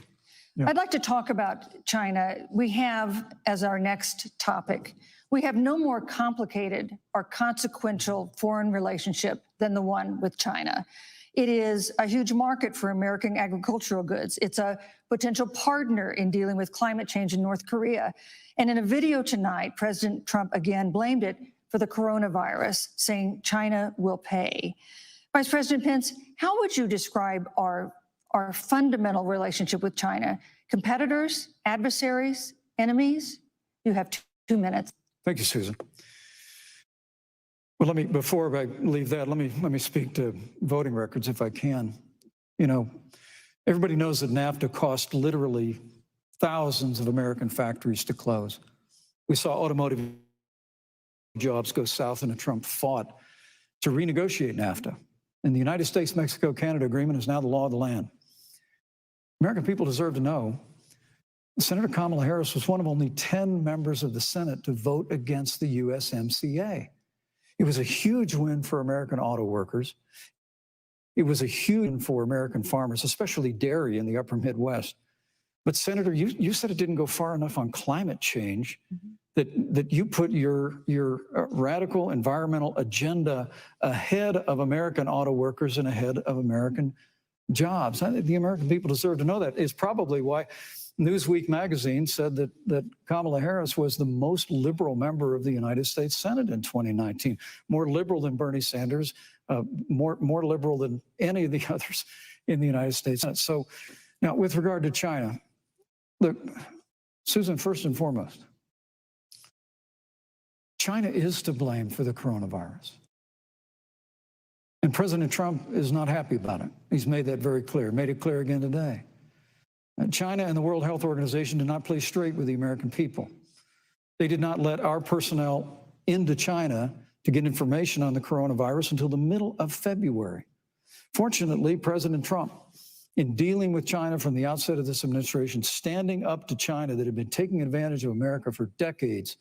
I'd like to talk about China. We have, as our next topic, we have no more complicated or consequential foreign relationship than the one with China. It is a huge market for American agricultural goods. It's a potential partner in dealing with climate change in North Korea. And in a video tonight, President Trump again blamed it for the coronavirus, saying China will pay. Vice President Pence, how would you describe our fundamental relationship with China? Competitors, adversaries, enemies? You have 2 minutes. Thank you, Susan. Well, before I leave that, let me speak to voting records if I can. You know, everybody knows that NAFTA cost literally thousands of American factories to close. We saw automotive jobs go south, and Trump fought to renegotiate NAFTA. And the United States-Mexico-Canada agreement is now the law of the land. American people deserve to know Senator Kamala Harris was one of only 10 members of the Senate to vote against the USMCA. It was a huge win for American auto workers. It was a huge win for American farmers, especially dairy in the upper Midwest. But Senator, you said it didn't go far enough on climate change, that you put your radical environmental agenda ahead of American auto workers and ahead of American jobs. I think the American people deserve to know that. It's probably why Newsweek magazine said that Kamala Harris was the most liberal member of the United States Senate in 2019, more liberal than Bernie Sanders, more liberal than any of the others in the United States Senate. So now with regard to China, look, Susan, first and foremost, China is to blame for the coronavirus. And President Trump is not happy about it. He's made that very clear, made it clear again today. China and the World Health Organization did not play straight with the American people. They did not let our personnel into China to get information on the coronavirus until the middle of February. Fortunately, President Trump, in dealing with China from the outset of this administration, standing up to China that had been taking advantage of America for decades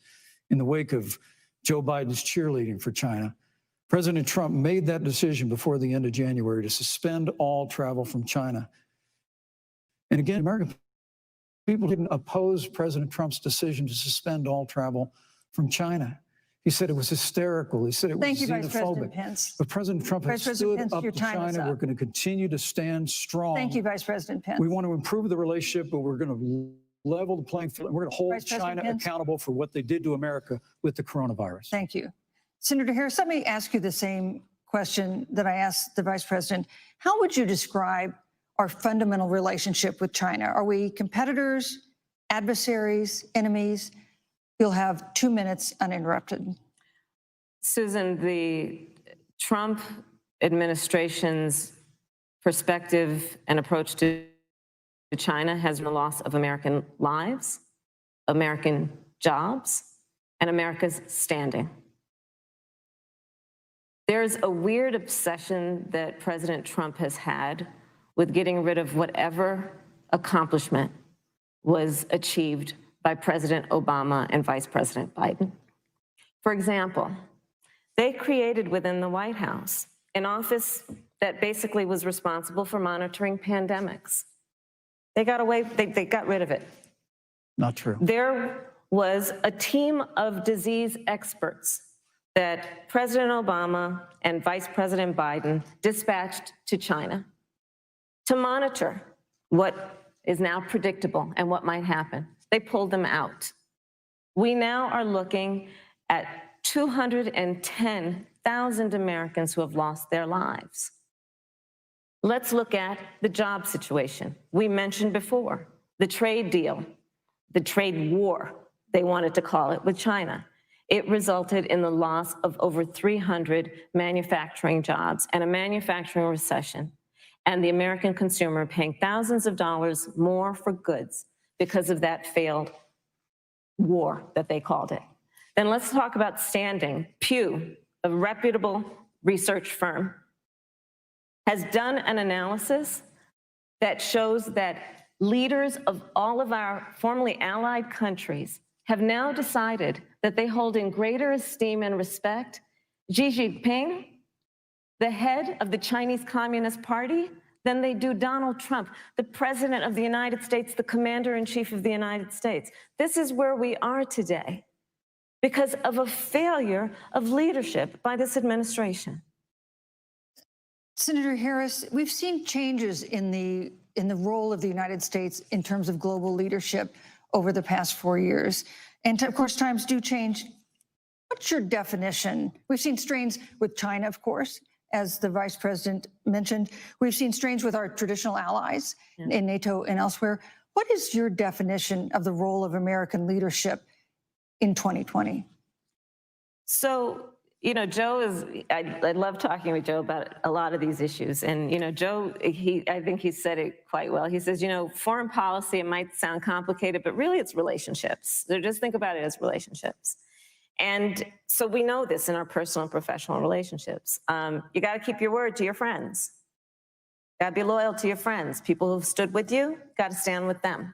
in the wake of Joe Biden's cheerleading for China, President Trump made that decision before the end of January to suspend all travel from China. And again, American people didn't oppose President Trump's decision to suspend all travel from China. He said it was hysterical. He said it was Thank you, Vice President xenophobic. Pence. But President Trump has Vice President stood Pence, up your to time is China. up. We're going to continue to stand strong. Thank you, Vice President Pence. We want to improve the relationship, but we're going to level the playing field. We're going to hold Vice President China Pence. accountable for what they did to America with the coronavirus. Thank you. Senator Harris, let me ask you the same question that I asked the Vice President. How would you describe our fundamental relationship with China? Are we competitors, adversaries, enemies? You'll have 2 minutes uninterrupted. Susan, the Trump administration's perspective and approach to China has been the loss of American lives, American jobs, and America's standing. There's a weird obsession that President Trump has had with getting rid of whatever accomplishment was achieved by President Obama and Vice President Biden. For example, they created within the White House an office that basically was responsible for monitoring pandemics. They got away, they got rid of it. Not true. There was a team of disease experts that President Obama and Vice President Biden dispatched to China to monitor what is now predictable and what might happen. They pulled them out. We now are looking at 210,000 Americans who have lost their lives. Let's look at the job situation. We mentioned before the trade deal, the trade war, they wanted to call it, with China. It resulted in the loss of over 300 manufacturing jobs and a manufacturing recession, and the American consumer paying thousands of dollars more for goods because of that failed war that they called it. Then let's talk about standing. Pew, a reputable research firm, has done an analysis that shows that leaders of all of our formerly allied countries have now decided that they hold in greater esteem and respect Xi Jinping, the head of the Chinese Communist Party, than they do Donald Trump, the President of the United States, the Commander-in-Chief of the United States. This is where we are today because of a failure of leadership by this administration. Senator Harris, we've seen changes in the role of the United States in terms of global leadership over the past 4 years. And of course, times do change. What's your definition? We've seen strains with China, of course, as the Vice President mentioned. We've seen strains with our traditional allies in NATO and elsewhere. What is your definition of the role of American leadership in 2020? So, you know, Joe is, I love talking with Joe about a lot of these issues. And, you know, Joe, I think he said it quite well. He says, you know, foreign policy, it might sound complicated, but really it's relationships. So just think about it as relationships. And so we know this in our personal and professional relationships. You got to keep your word to your friends. Got to be loyal to your friends. People who've stood with you, got to stand with them.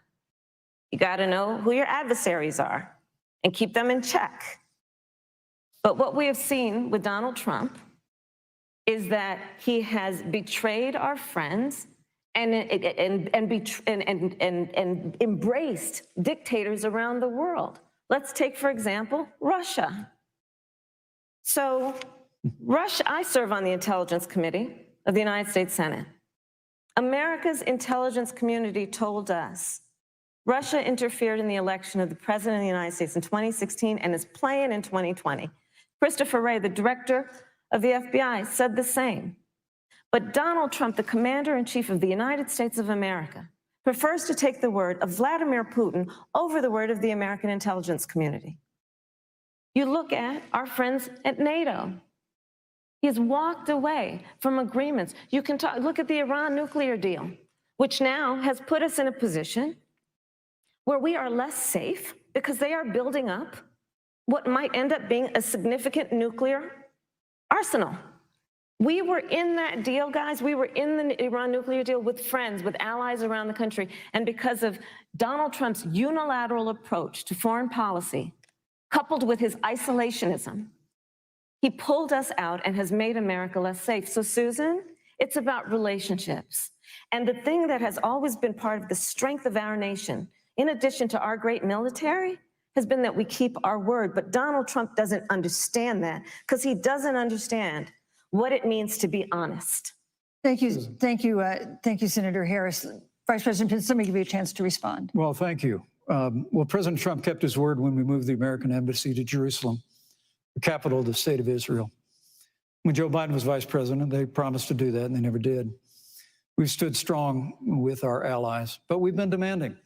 You got to know who your adversaries are and keep them in check. But what we have seen with Donald Trump is that he has betrayed our friends and embraced dictators around the world. Let's take, for example, Russia. So Russia, I serve on the Intelligence Committee of the United States Senate. America's intelligence community told us Russia interfered in the election of the President of the United States in 2016 and is playing in 2020. Christopher Wray, the director of the FBI, said the same. But Donald Trump, the commander-in-chief of the United States of America, prefers to take the word of Vladimir Putin over the word of the American intelligence community. You look at our friends at NATO. He's walked away from agreements. You can look at the Iran nuclear deal, which now has put us in a position where we are less safe because they are building up what might end up being a significant nuclear arsenal. We were in that deal, guys. We were in the Iran nuclear deal with friends, with allies around the country. And because of Donald Trump's unilateral approach to foreign policy, coupled with his isolationism, he pulled us out and has made America less safe. So, Susan, it's about relationships. And the thing that has always been part of the strength of our nation, in addition to our great military, has been that we keep our word. But Donald Trump doesn't understand that because he doesn't understand what it means to be honest. Thank you, Senator Harris. Vice President Pence, let me give you a chance to respond. Well, thank you. Well, President Trump kept his word when we moved the American embassy to Jerusalem, the capital of the state of Israel. When Joe Biden was vice president, they promised to do that, and they never did. We've stood strong with our allies, but we've been demanding.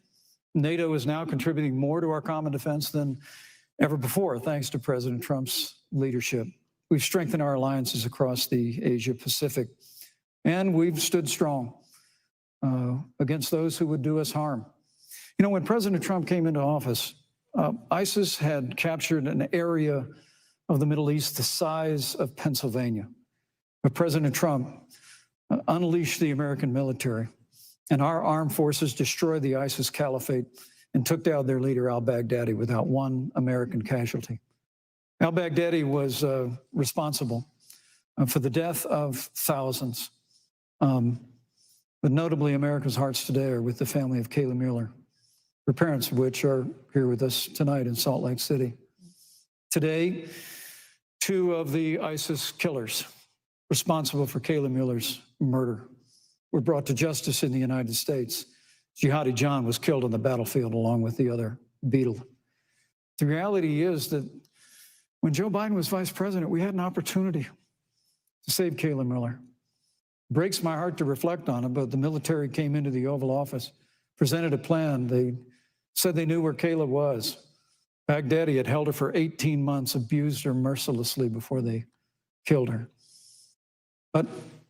NATO is now contributing more to our common defense than ever before, thanks to President Trump's leadership. We've strengthened our alliances across the Asia-Pacific, and we've stood strong against those who would do us harm. You know, when President Trump came into office, ISIS had captured an area of the Middle East the size of Pennsylvania. But President Trump unleashed the American military, and our armed forces destroyed the ISIS caliphate and took down their leader, al-Baghdadi, without one American casualty. Al-Baghdadi was responsible for the death of thousands. But notably, America's hearts today are with the family of Kayla Mueller, her parents of which are here with us tonight in Salt Lake City. Today, two of the ISIS killers responsible for Kayla Mueller's murder were brought to justice in the United States. Jihadi John was killed on the battlefield along with the other Beetle. The reality is that when Joe Biden was vice president, we had an opportunity to save Kayla Mueller. It breaks my heart to reflect on it, but the military came into the Oval Office, presented a plan. They said they knew where Kayla was. Baghdadi had held her for 18 months, abused her mercilessly before they killed her. But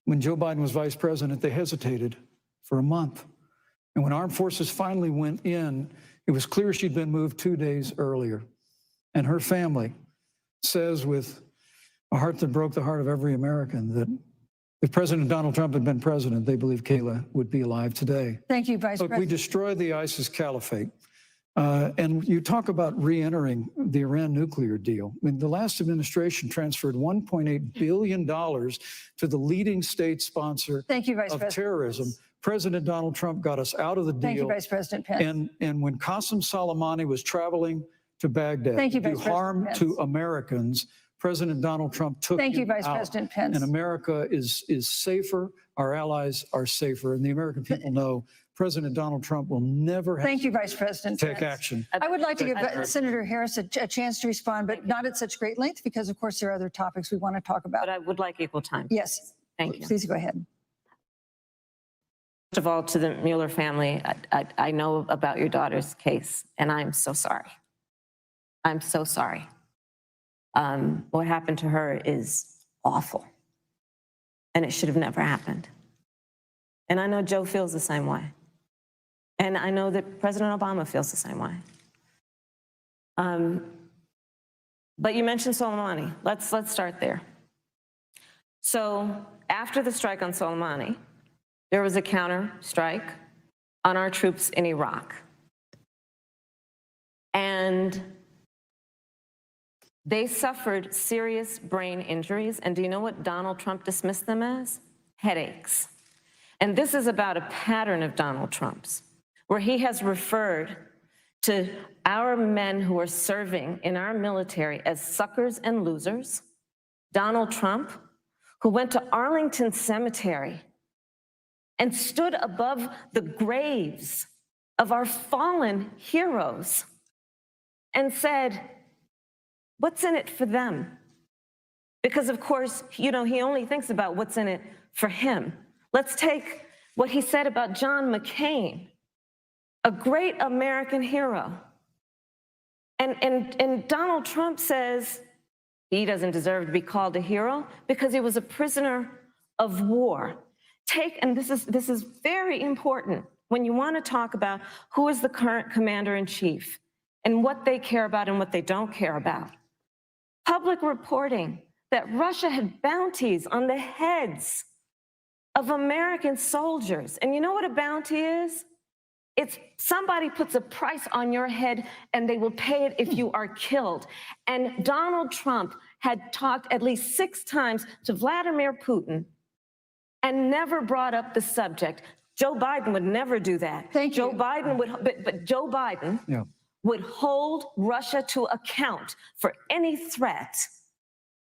when Joe Biden was vice president, they hesitated for a month. And when armed forces finally went in, it was clear she'd been moved 2 days earlier. And her family says with a heart that broke the heart of every American that if President Donald Trump had been president, they believe Kayla would be alive today. Thank you, Vice Look, President. we destroyed the ISIS caliphate. And you talk about re-entering the Iran nuclear deal. I mean, the last administration transferred $1.8 billion to the leading state sponsor Thank you, Vice of President. terrorism. President Donald Trump got us out of the deal. Thank you, Vice President Pence. And when Qasem Soleimani was traveling to Baghdad Thank you, to do Vice President harm Pence. to Americans, President Donald Trump took Thank you, him Vice out. President Pence. And America is safer. Our allies are safer. And the American people know President Donald Trump will never have Thank you, Vice President to take Pence. action. I would like to give Thank you. Senator Harris a chance to respond, but not at such great length because, of course, there are other topics we want to talk about. But I would like equal time. Yes, Thank you. please go ahead. First of all, to the Mueller family, I know about your daughter's case, and I'm so sorry. I'm so sorry. What happened to her is awful, and it should have never happened. And I know Joe feels the same way. And I know that President Obama feels the same way. But you mentioned Soleimani. Let's start there. So after the strike on Soleimani, there was a counter strike on our troops in Iraq. And they suffered serious brain injuries. And do you know what Donald Trump dismissed them as? Headaches. And this is about a pattern of Donald Trump's, where he has referred to our men who are serving in our military as suckers and losers. Donald Trump, who went to Arlington Cemetery and stood above the graves of our fallen heroes and said, what's in it for them? Because of course, you know, he only thinks about what's in it for him. Let's take what he said about John McCain, a great American hero. And Donald Trump says he doesn't deserve to be called a hero because he was a prisoner of war. And this is very important when you want to talk about who is the current commander-in-chief and what they care about and what they don't care about. Public reporting that Russia had bounties on the heads of American soldiers. And you know what a bounty is? It's somebody puts a price on your head and they will pay it if you are killed. And Donald Trump had talked at least 6 times to Vladimir Putin and never brought up the subject. Joe Biden would never do that. Thank you. Joe Biden would, but Joe Biden would hold Russia to account for any threat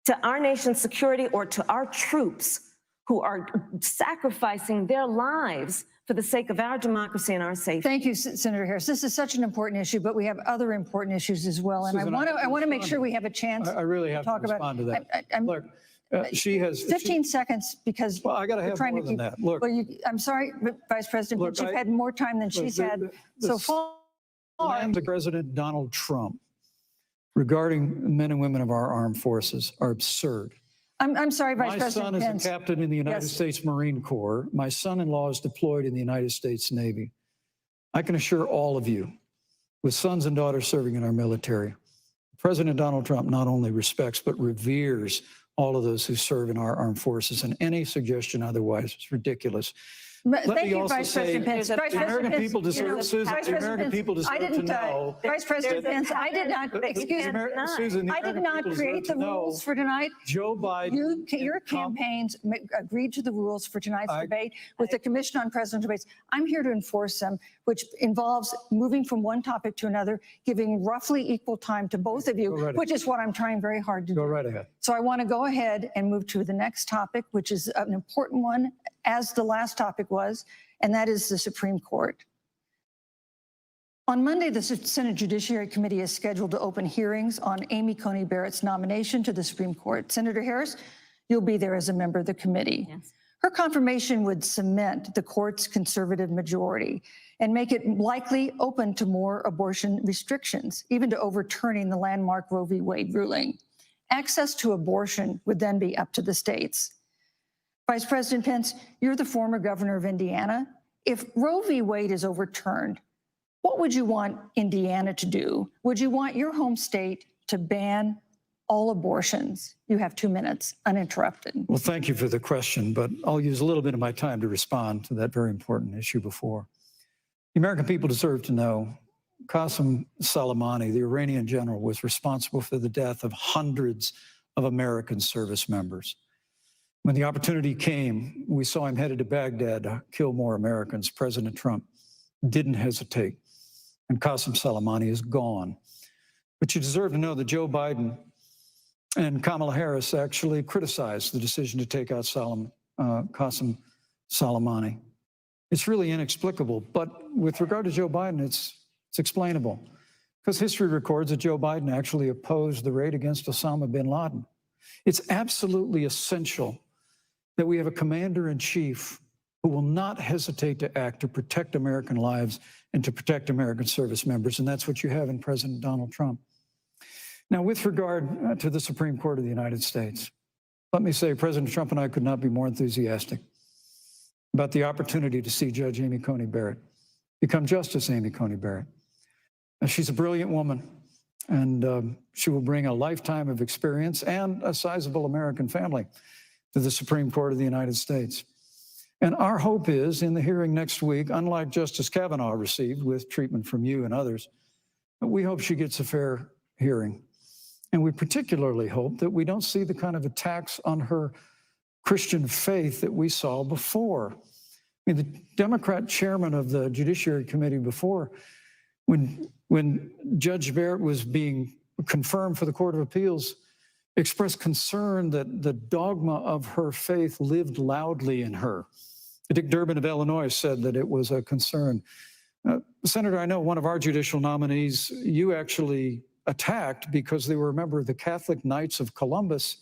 to our nation's security or to our troops who are sacrificing their lives for the sake of our democracy and our safety. Thank you, Senator Harris. This is such an important issue, but we have other important issues as well. And Susan, I want to make sure we have a chance I really have to talk about. respond to that. I'm- Look, she has 15 seconds because Well, I got to we're have trying more to than keep. that. Look, Well, I'm sorry, but Vice President, Look, but you've I- had more time than she's the- had the- so the far. plans of President Donald Trump regarding men and women of our armed forces are absurd. I'm sorry, Vice My President son is Pence. a captain in the United Yes. States Marine Corps. My son-in-law is deployed in the United States Navy. I can assure all of you, with sons and daughters serving in our military, President Donald Trump not only respects but reveres all of those who serve in our armed forces, and any suggestion otherwise is ridiculous. But Let Thank me you, also Vice say President Pence. the Vice The President American Pence, people you know, deserve, Susan, Vice the President American Pence, people deserve I to didn't, know. Vice President Pence, I did not, excuse me, Susan, the I did American not people create deserve the to know rules for tonight. Joe Biden. Your and Trump- campaigns agreed to the rules for tonight's I- debate with the Commission on Presidential Debates. I'm here to enforce them, which involves moving from one topic to another, giving roughly equal time to both of you, Go right ahead. which is what I'm trying very hard to Go do. right ahead. So I want to go ahead and move to the next topic, which is an important one, as the last topic was, and that is the Supreme Court. On Monday, the Senate Judiciary Committee is scheduled to open hearings on Amy Coney Barrett's nomination to the Supreme Court. Senator Harris, you'll be there as a member of the committee. Yes. Her confirmation would cement the court's conservative majority and make it likely open to more abortion restrictions, even to overturning the landmark Roe v. Wade ruling. Access to abortion would then be up to the states. Vice President Pence, you're the former governor of Indiana. If Roe v. Wade is overturned, what would you want Indiana to do? Would you want your home state to ban all abortions? You have 2 minutes, uninterrupted. Well, thank you for the question, but I'll use a little bit of my time to respond to that very important issue before. The American people deserve to know Qasem Soleimani, the Iranian general, was responsible for the death of hundreds of American service members. When the opportunity came, we saw him headed to Baghdad to kill more Americans. President Trump didn't hesitate, and Qasem Soleimani is gone. But you deserve to know that Joe Biden and Kamala Harris actually criticized the decision to take out Qasem Soleimani. It's really inexplicable, but with regard to Joe Biden, it's explainable, because history records that Joe Biden actually opposed the raid against Osama bin Laden. It's absolutely essential that we have a commander-in-chief who will not hesitate to act to protect American lives and to protect American service members, and that's what you have in President Donald Trump. Now, with regard to the Supreme Court of the United States, let me say President Trump and I could not be more enthusiastic about the opportunity to see Judge Amy Coney Barrett become Justice Amy Coney Barrett. Now, she's a brilliant woman, And she will bring a lifetime of experience and a sizable American family to the Supreme Court of the United States. And our hope is, in the hearing next week, unlike Justice Kavanaugh received with treatment from you and others, we hope she gets a fair hearing. And we particularly hope that we don't see the kind of attacks on her Christian faith that we saw before. I mean, the Democrat chairman of the Judiciary Committee before, when Judge Barrett was being confirmed for the Court of Appeals, expressed concern that the dogma of her faith lived loudly in her. Dick Durbin of Illinois said that it was a concern. Senator, I know one of our judicial nominees, you actually attacked because they were a member of the Catholic Knights of Columbus,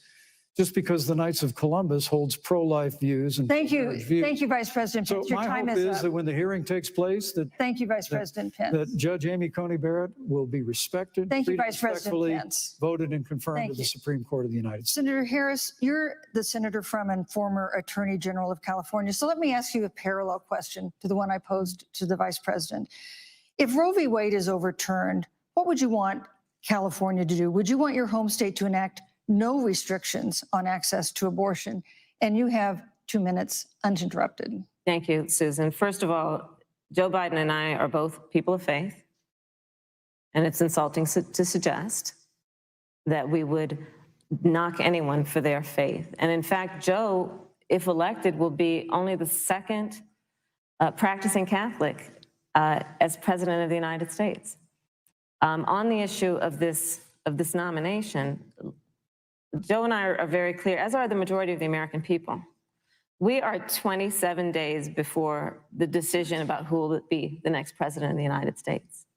just because the Knights of Columbus holds pro-life views. And Thank you. views. Thank you, Vice President So Pence. Your my time hope is up. that when the hearing takes place, that Thank you, Vice President Pence. that Judge Amy Coney Barrett will be respected, Thank you, treated Vice President respectfully, Pence. voted and confirmed Thank to the you. Supreme Court of the United States. Senator Harris, you're the senator from and former Attorney General of California. So let me ask you a parallel question to the one I posed to the Vice President. If Roe v. Wade is overturned, what would you want California to do? Would you want your home state to enact no restrictions on access to abortion? And you have 2 minutes uninterrupted. Thank you, Susan. First of all, Joe Biden and I are both people of faith, and it's insulting to suggest that we would knock anyone for their faith. And in fact, Joe, if elected, will be only the second practicing Catholic as president of the United States. On the issue of this nomination, Joe and I are very clear, as are the majority of the American people. We are 27 days before the decision about who will be the next president of the United States.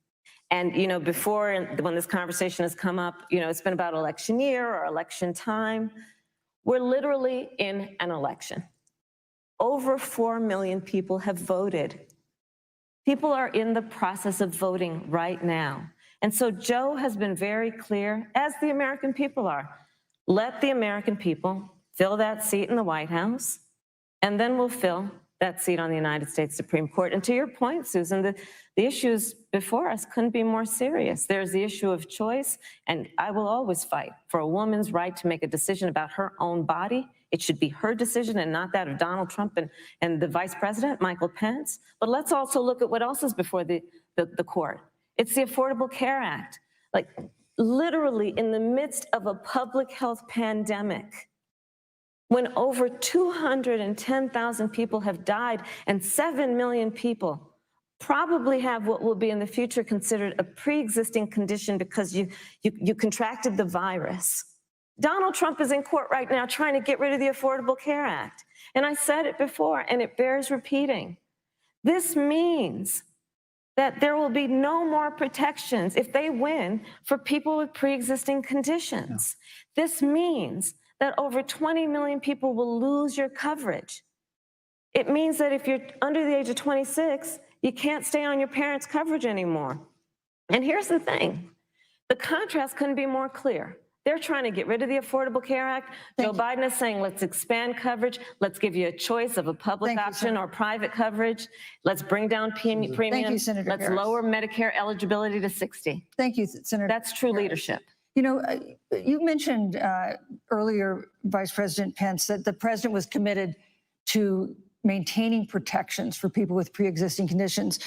And, you know, before, when this conversation has come up, you know, it's been about election year or election time. We're literally in an election. Over 4 million people have voted. People are in the process of voting right now. And so Joe has been very clear, as the American people are. Let the American people fill that seat in the White House, and then we'll fill that seat on the United States Supreme Court. And to your point, Susan, the issues before us couldn't be more serious. There's the issue of choice, and I will always fight for a woman's right to make a decision about her own body. It should be her decision and not that of Donald Trump and the Vice President, Michael Pence. But let's also look at what else is before the court. It's the Affordable Care Act. Like, literally in the midst of a public health pandemic, when over 210,000 people have died and 7 million people probably have what will be in the future considered a pre-existing condition because you contracted the virus. Donald Trump is in court right now trying to get rid of the Affordable Care Act. And I said it before, and it bears repeating. This means that there will be no more protections if they win for people with pre-existing conditions. Yeah. This means that over 20 million people will lose your coverage. It means that if you're under the age of 26, you can't stay on your parents' coverage anymore. And here's the thing, the contrast couldn't be more clear. They're trying to get rid of the Affordable Care Act. Joe Biden is saying, let's expand coverage. Let's give you a choice of a public option or private coverage. Let's bring down premiums. Thank you, Senator Let's Harris. lower Medicare eligibility to 60. Thank you, Senator. That's true leadership. You know, you mentioned earlier, Vice President Pence, that the president was committed to maintaining protections for people with pre-existing conditions.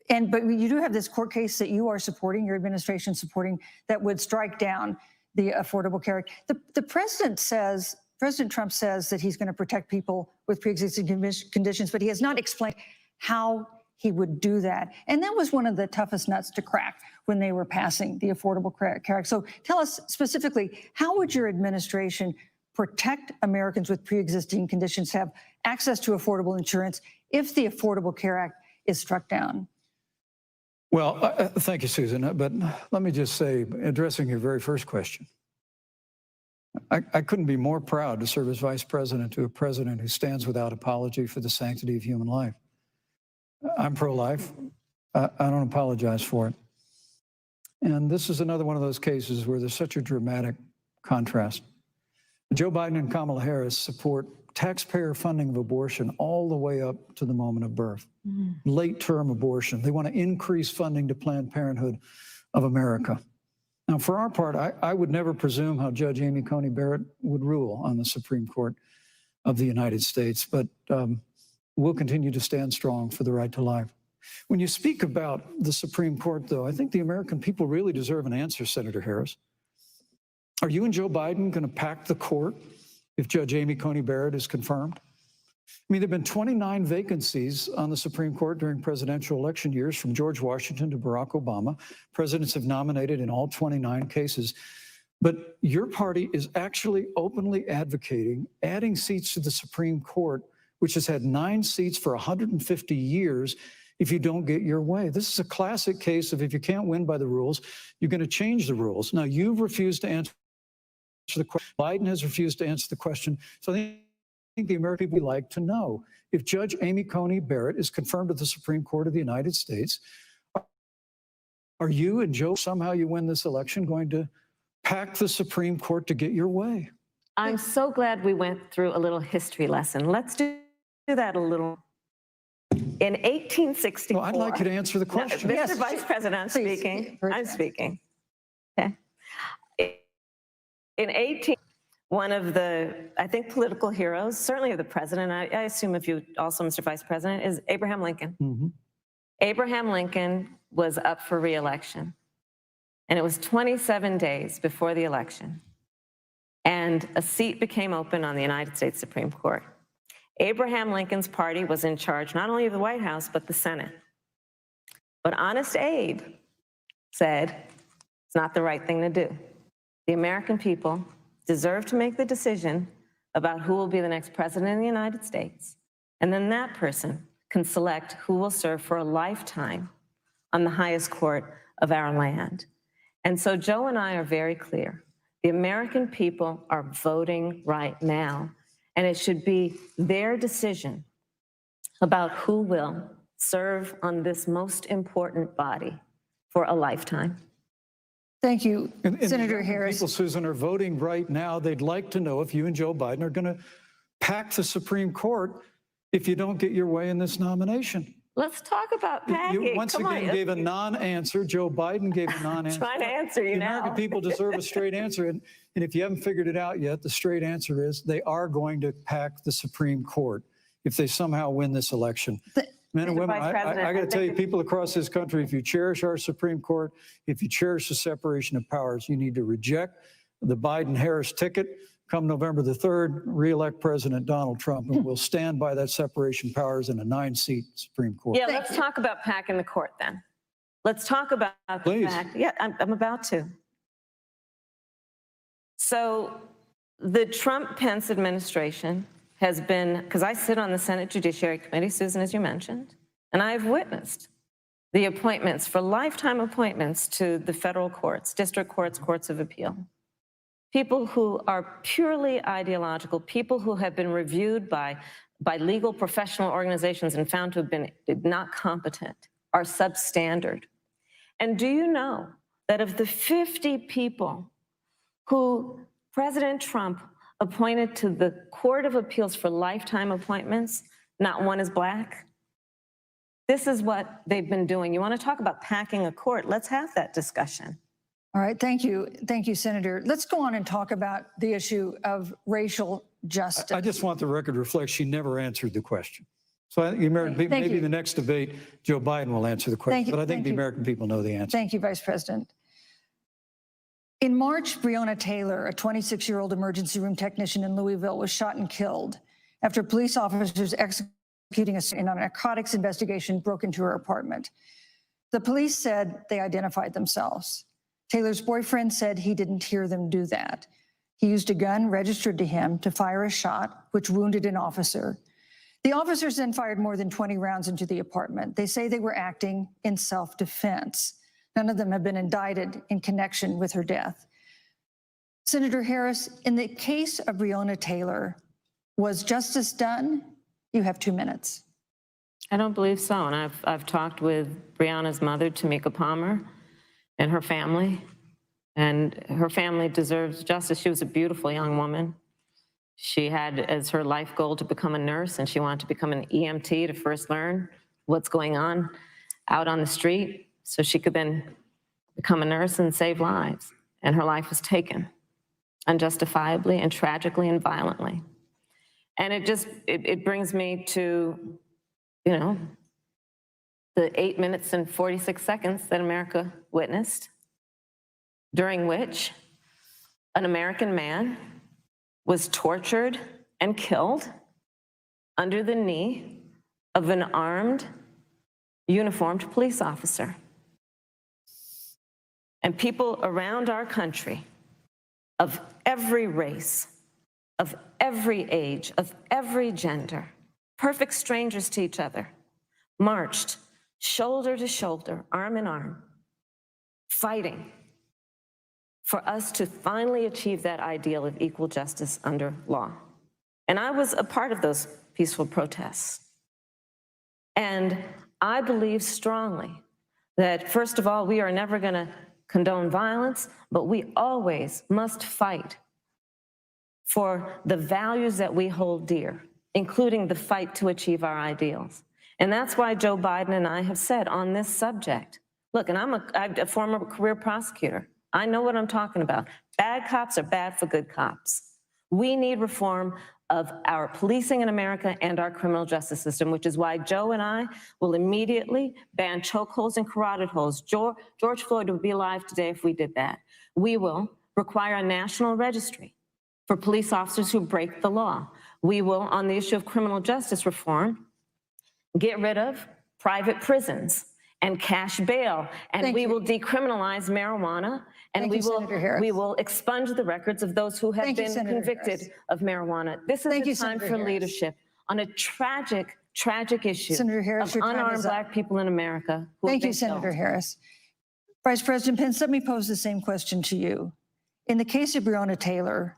But you do have this court case that you are supporting, your administration supporting, that would strike down the Affordable Care Act. The president says, President Trump says that he's going to protect people with pre-existing conditions, but he has not explained how he would do that. And that was one of the toughest nuts to crack when they were passing the Affordable Care Act. So tell us specifically, how would your administration protect Americans with pre-existing conditions have access to affordable insurance if the Affordable Care Act is struck down? Well, thank you, Susan. But let me just say, addressing your very first question, I couldn't be more proud to serve as vice president to a president who stands without apology for the sanctity of human life. I'm pro-life. I don't apologize for it. And this is another one of those cases where there's such a dramatic contrast. Joe Biden and Kamala Harris support taxpayer funding of abortion all the way up to the moment of birth. Late-term abortion. They want to increase funding to Planned Parenthood of America. Now, for our part, I would never presume how Judge Amy Coney Barrett would rule on the Supreme Court of the United States, but we'll continue to stand strong for the right to life. When you speak about the Supreme Court, though, I think the American people really deserve an answer, Senator Harris. Are you and Joe Biden going to pack the court if Judge Amy Coney Barrett is confirmed? I mean, there have been 29 vacancies on the Supreme Court during presidential election years, from George Washington to Barack Obama. Presidents have nominated in all 29 cases. But your party is actually openly advocating adding seats to the Supreme Court, which has had 9 seats for 150 years, if you don't get your way. This is a classic case of, if you can't win by the rules, you're going to change the rules. Now, you've refused to answer the question. Biden has refused to answer the question. So I think the American people would like to know, if Judge Amy Coney Barrett is confirmed to the Supreme Court of the United States, are you and Joe, somehow you win this election, going to pack the Supreme Court to get your way? I'm so glad we went through a little history lesson. Let's do that a little. In 1864. Well, I'd like you to answer the question. Mr. Yes, Vice President, I'm please. speaking. I'm speaking. Okay. In 18, one of the, I think, political heroes, certainly of the president, I assume if you also, Mr. Vice President, is Abraham Lincoln. Mm-hmm. Abraham Lincoln was up for re-election, and it was 27 days before the election, and a seat became open on the United States Supreme Court. Abraham Lincoln's party was in charge not only of the White House, but the Senate. But Honest Abe said it's not the right thing to do. The American people deserve to make the decision about who will be the next president of the United States. And then that person can select who will serve for a lifetime on the highest court of our land. And so Joe and I are very clear. The American people are voting right now, and it should be their decision about who will serve on this most important body for a lifetime. Thank you, And Senator the Harris. people, Susan, are voting right now. They'd like to know if you and Joe Biden are going to pack the Supreme Court if you don't get your way in this nomination. Let's talk about packing. You once again gave a non-answer. Joe Biden gave a non-answer. Trying to answer you The now. American people deserve a straight answer. And if you haven't figured it out yet, the straight answer is they are going to pack the Supreme Court if they somehow win this election. Men and Mr. women, Vice President, I got to I tell you, think- people across this country, if you cherish our Supreme Court, if you cherish the separation of powers, you need to reject the Biden-Harris ticket. Come November the 3rd, re-elect President Donald Trump, and we'll stand by that separation of powers in a 9-seat Supreme Court. Yeah, let's talk about packing the court then. Let's talk about the Please. fact. Yeah, I'm about to. So the Trump-Pence administration has been, because I sit on the Senate Judiciary Committee, Susan, as you mentioned, and I've witnessed the appointments for lifetime appointments to the federal courts, district courts, courts of appeal. People who are purely ideological, people who have been reviewed by legal professional organizations and found to have been not competent, are substandard. And do you know that of the 50 people who President Trump appointed to the Court of Appeals for lifetime appointments, not one is Black? This is what they've been doing. You want to talk about packing a court? Let's have that discussion. All right, thank you. Thank you, Senator. Let's go on and talk about the issue of racial justice. I just want the record to reflect she never answered the question. So I think the American people, Thank maybe you. the next debate, Joe Biden will answer the question, you, but I think thank the you. American people know the answer. Thank you, Vice President. In March, Breonna Taylor, a 26-year-old emergency room technician in Louisville, was shot and killed after police officers executing a narcotics investigation broke into her apartment. The police said they identified themselves. Taylor's boyfriend said he didn't hear them do that. He used a gun registered to him to fire a shot, which wounded an officer. The officers then fired more than 20 rounds into the apartment. They say they were acting in self-defense. None of them have been indicted in connection with her death. Senator Harris, in the case of Breonna Taylor, was justice done? You have 2 minutes. I don't believe so. And I've talked with Breonna's mother, Tamika Palmer, and her family. And her family deserves justice. She was a beautiful young woman. She had as her life goal to become a nurse, and she wanted to become an EMT to first learn what's going on out on the street so she could then become a nurse and save lives, and her life was taken unjustifiably and tragically and violently. And it brings me to, you know, the 8 minutes and 46 seconds that America witnessed, during which an American man was tortured and killed under the knee of an armed, uniformed police officer. And people around our country of every race, of every age, of every gender, perfect strangers to each other, marched shoulder to shoulder, arm in arm, fighting for us to finally achieve that ideal of equal justice under law. And I was a part of those peaceful protests. And I believe strongly that, first of all, we are never going to condone violence, but we always must fight for the values that we hold dear, including the fight to achieve our ideals. And that's why Joe Biden and I have said on this subject, look, and I'm a former career prosecutor. I know what I'm talking about. Bad cops are bad for good cops. We need reform of our policing in America and our criminal justice system, which is why Joe and I will immediately ban chokeholds and carotid holds. George Floyd would be alive today if we did that. We will require a national registry for police officers who break the law. We will, on the issue of criminal justice reform, get rid of private prisons and cash bail, and we will decriminalize marijuana, and we will expunge the records of those who have been convicted of marijuana. This is the time for leadership on a tragic, tragic issue of unarmed Black people in America. Thank you, Senator Harris. Vice President Pence, let me pose the same question to you. In the case of Breonna Taylor,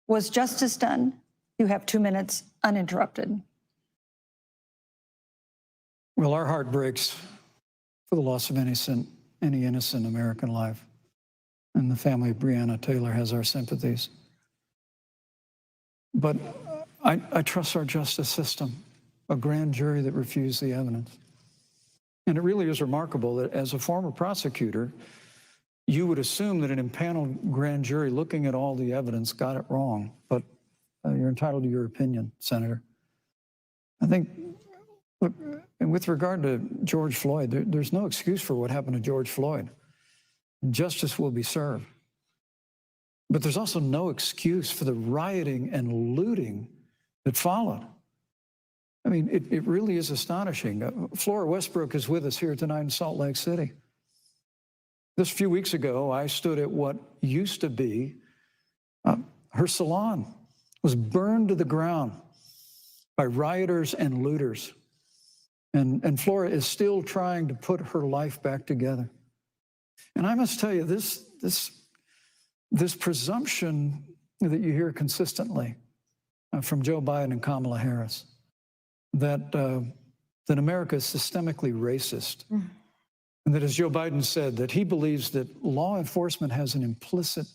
was justice done? You have 2 minutes uninterrupted. Well, our heart breaks for the loss of any innocent American life. And the family of Breonna Taylor has our sympathies. But I trust our justice system, a grand jury that refused the evidence. And it really is remarkable that as a former prosecutor, you would assume that an impaneled grand jury looking at all the evidence got it wrong. But you're entitled to your opinion, Senator. I think, look, and with regard to George Floyd, there's no excuse for what happened to George Floyd. Justice will be served. But there's also no excuse for the rioting and looting that followed. I mean, it really is astonishing. Flora Westbrook is with us here tonight in Salt Lake City. Just a few weeks ago, I stood at what used to be her salon was burned to the ground by rioters and looters. And Flora is still trying to put her life back together. And I must tell you, this presumption that you hear consistently from Joe Biden and Kamala Harris, that America is systemically racist, and that, as Joe Biden said, that he believes that law enforcement has an implicit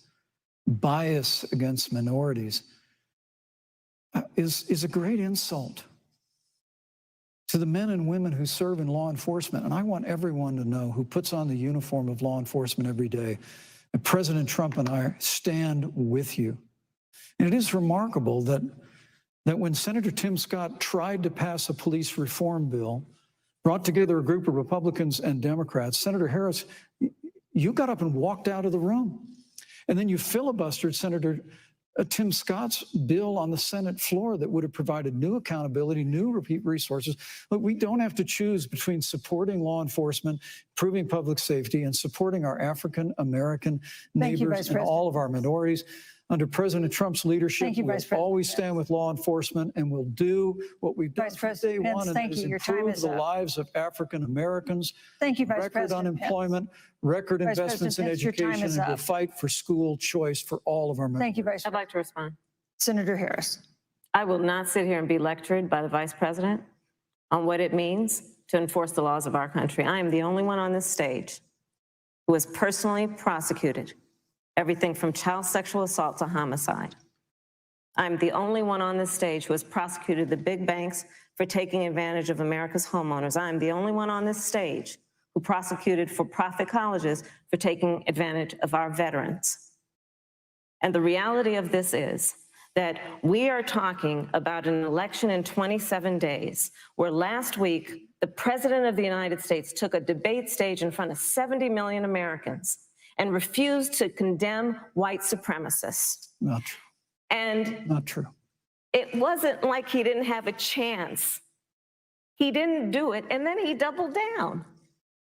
bias against minorities, is a great insult to the men and women who serve in law enforcement. And I want everyone to know who puts on the uniform of law enforcement every day, that President Trump and I stand with you. And it is remarkable that when Senator Tim Scott tried to pass a police reform bill, brought together a group of Republicans and Democrats, Senator Harris, you got up and walked out of the room. And then you filibustered Senator Tim Scott's bill on the Senate floor that would have provided new accountability, new resources. But we don't have to choose between supporting law enforcement, improving public safety, and supporting our African American neighbors and all of our minorities. Under President Trump's leadership, we'll always stand with law enforcement, and we'll do what we've done from day one, and that is improve the lives of African Americans. Thank you, Vice Record President unemployment, record investments in education, and we'll fight for school choice for all of our members. Thank you, Vice President. I'd like to respond. Senator Harris. I will not sit here and be lectured by the Vice President on what it means to enforce the laws of our country. I am the only one on this stage who has personally prosecuted everything from child sexual assault to homicide. I'm the only one on this stage who has prosecuted the big banks for taking advantage of America's homeowners. I'm the only one on this stage who prosecuted for-profit colleges for taking advantage of our veterans. And the reality of this is that we are talking about an election in 27 days, where last week, the President of the United States took a debate stage in front of 70 million Americans and refused to condemn white supremacists. Not true. And Not true. it wasn't like he didn't have a chance. He didn't do it, and then he doubled down.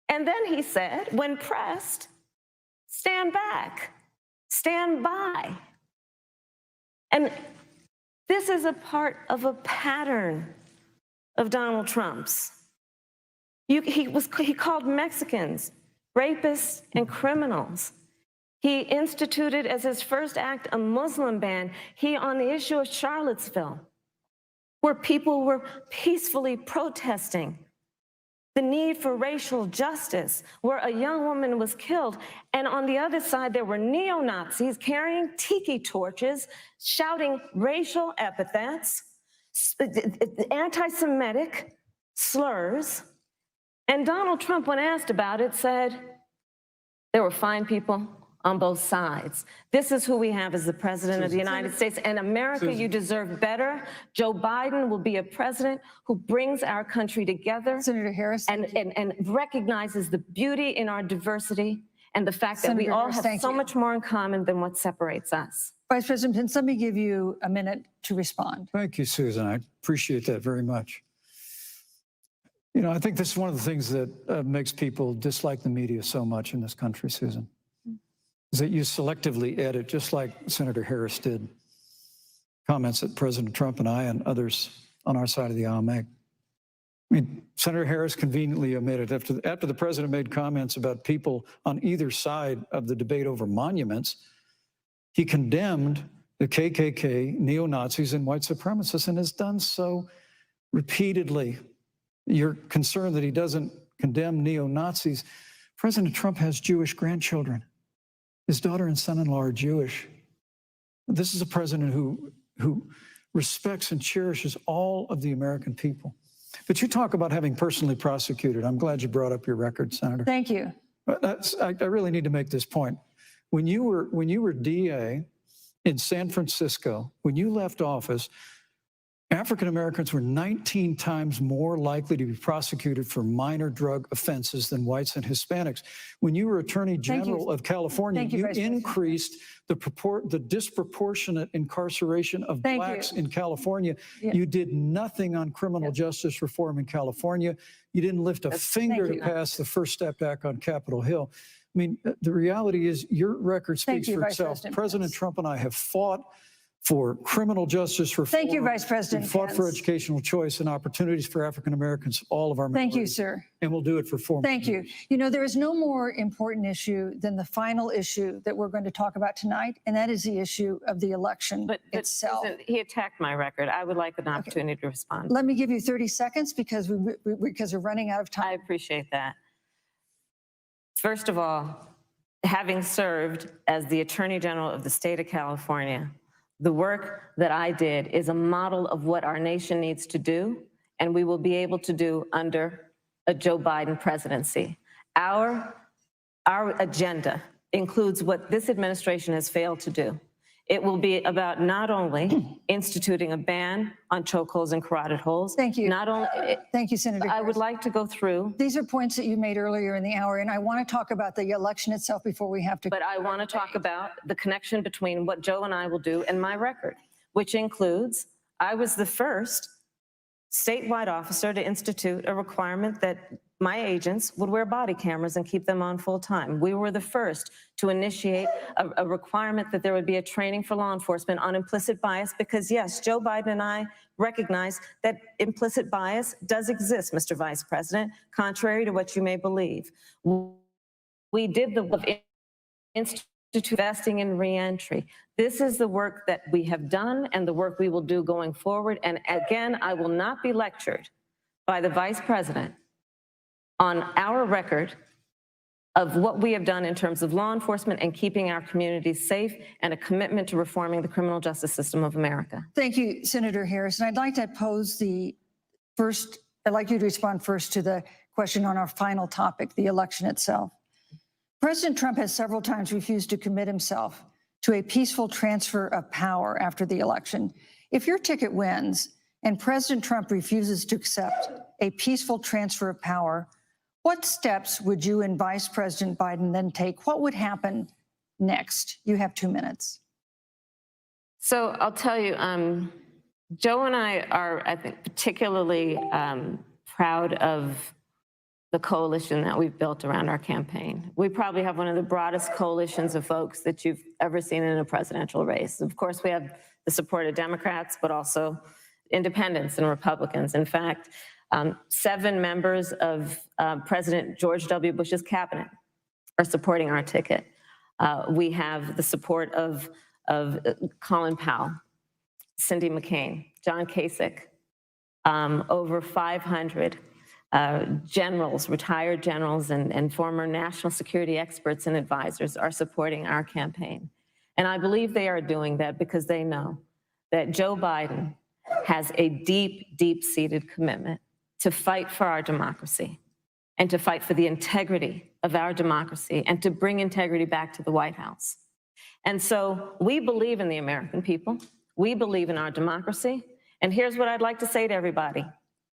And then he said, when pressed, stand back, stand by. And this is a part of a pattern of Donald Trump's. He called Mexicans rapists and criminals. He instituted as his first act a Muslim ban. On the issue of Charlottesville, where people were peacefully protesting the need for racial justice, where a young woman was killed. And on the other side, there were neo-Nazis carrying tiki torches, shouting racial epithets, anti-Semitic slurs. And Donald Trump, when asked about it, said, there were fine people on both sides. This is who we have as the President of the United States. And America, you deserve better. Joe Biden will be a president who brings our country together. Senator Harris. And recognizes the beauty in our diversity and the fact that we Senator all Harris, have thank so you. much more in common than what separates us. Vice President Pence, let me give you a minute to respond. Thank you, Susan. I appreciate that very much. You know, I think this is one of the things that makes people dislike the media so much in this country, Susan, is that you selectively edit, just like Senator Harris did, comments that President Trump and I and others on our side of the aisle make. I mean, Senator Harris conveniently omitted, after the president made comments about people on either side of the debate over monuments, he condemned the KKK, neo-Nazis, and white supremacists, and has done so repeatedly. You're concerned that he doesn't condemn neo-Nazis. President Trump has Jewish grandchildren. His daughter and son-in-law are Jewish. This is a president who respects and cherishes all of the American people. But you talk about having personally prosecuted. I'm glad you brought up your record, Senator. Thank you. I really need to make this point. When you were DA in San Francisco, when you left office, African Americans were 19 times more likely to be prosecuted for minor drug offenses than whites and Hispanics. When you were Attorney General of California, you increased the disproportionate incarceration of blacks in California. Yeah. You did nothing on criminal justice reform in California. You didn't lift a finger to pass the First Step Act on Capitol Hill. I mean, the reality is your record speaks for itself. President Trump and I have fought for criminal justice reform. Thank you, Vice President. We fought for Pence. educational choice and opportunities for African Americans, all of our Thank you, minorities. sir. And we'll do it for 4 more Thank you. years. You know, there is no more important issue than the final issue that we're going to talk about tonight, and that is the issue of the election But itself. Susan, he attacked my record. I would like an opportunity to respond. Let me give you 30 seconds because we're running out of I time. appreciate that. First of all, having served as the Attorney General of the state of California, the work that I did is a model of what our nation needs to do, and we will be able to do under a Joe Biden presidency. Our agenda includes what this administration has failed to do. It will be about not only instituting a ban on chokeholds and carotid holes. Thank you. Not only, Thank you, Senator. I would Harris. like to go through, These are points that you made earlier in the hour, and I want to talk about the election itself before we have to. but I want to talk about the connection between what Joe and I will do and my record, which includes, I was the first statewide officer to institute a requirement that my agents would wear body cameras and keep them on full time. We were the first to initiate a requirement that there would be a training for law enforcement on implicit bias, because yes, Joe Biden and I recognize that implicit bias does exist, Mr. Vice President, contrary to what you may believe. We did the institute investing in reentry. This is the work that we have done and the work we will do going forward. And again, I will not be lectured by the Vice President on our record of what we have done in terms of law enforcement and keeping our communities safe, and a commitment to reforming the criminal justice system of America. Thank you, Senator Harris. And I'd like to pose I'd like you to respond first to the question on our final topic, the election itself. President Trump has several times refused to commit himself to a peaceful transfer of power after the election. If your ticket wins and President Trump refuses to accept a peaceful transfer of power, what steps would you and Vice President Biden then take? What would happen next? You have 2 minutes. So I'll tell you, Joe and I are, I think, particularly proud of the coalition that we've built around our campaign. We probably have one of the broadest coalitions of folks that you've ever seen in a presidential race. Of course, we have the support of Democrats, but also independents and Republicans. In fact, 7 members of President George W. Bush's cabinet are supporting our ticket. We have the support of Colin Powell, Cindy McCain, John Kasich, over 500 generals, retired generals, and former national security experts and advisors are supporting our campaign. And I believe they are doing that because they know that Joe Biden has a deep, deep-seated commitment to fight for our democracy and to fight for the integrity of our democracy and to bring integrity back to the White House. And so we believe in the American people. We believe in our democracy. And here's what I'd like to say to everybody.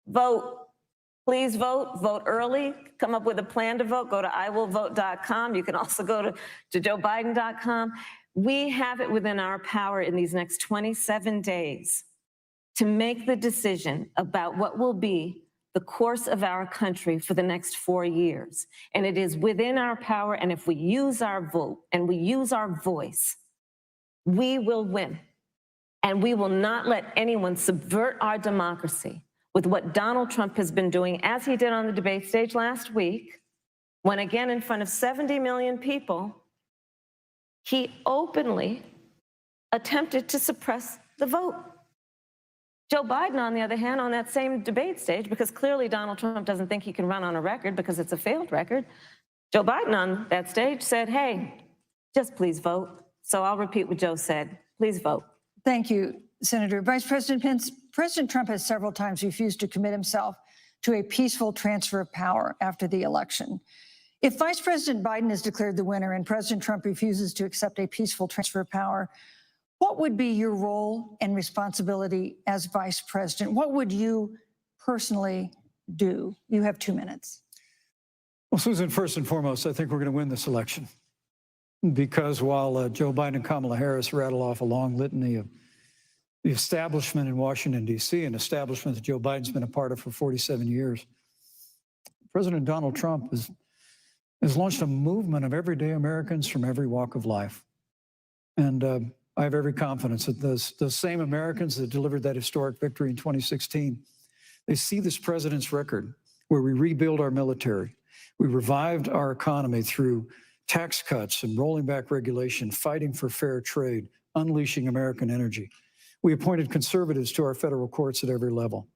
Vote. Please vote. Vote early. Come up with a plan to vote. Go to iwillvote.com. You can also go to joebiden.com. We have it within our power in these next 27 days to make the decision about what will be the course of our country for the next 4 years. And it is within our power. And if we use our vote and we use our voice, we will win. And we will not let anyone subvert our democracy with what Donald Trump has been doing, as he did on the debate stage last week, when again in front of 70 million people, he openly attempted to suppress the vote. Joe Biden, on the other hand, on that same debate stage, because clearly Donald Trump doesn't think he can run on a record because it's a failed record, Joe Biden on that stage said, hey, just please vote. So I'll repeat what Joe said. Please vote. Thank you, Senator. Vice President Pence, President Trump has several times refused to commit himself to a peaceful transfer of power after the election. If Vice President Biden is declared the winner and President Trump refuses to accept a peaceful transfer of power, what would be your role and responsibility as Vice President? What would you personally do? You have 2 minutes. Well, Susan, first and foremost, I think we're going to win this election because while Joe Biden and Kamala Harris rattle off a long litany of the establishment in Washington, D.C., an establishment that Joe Biden's been a part of for 47 years, President Donald Trump has launched a movement of everyday Americans from every walk of life. And I have every confidence that those same Americans that delivered that historic victory in 2016, they see this president's record where we rebuild our military. We revived our economy through tax cuts and rolling back regulation, fighting for fair trade, unleashing American energy. We appointed conservatives to our federal courts at every level.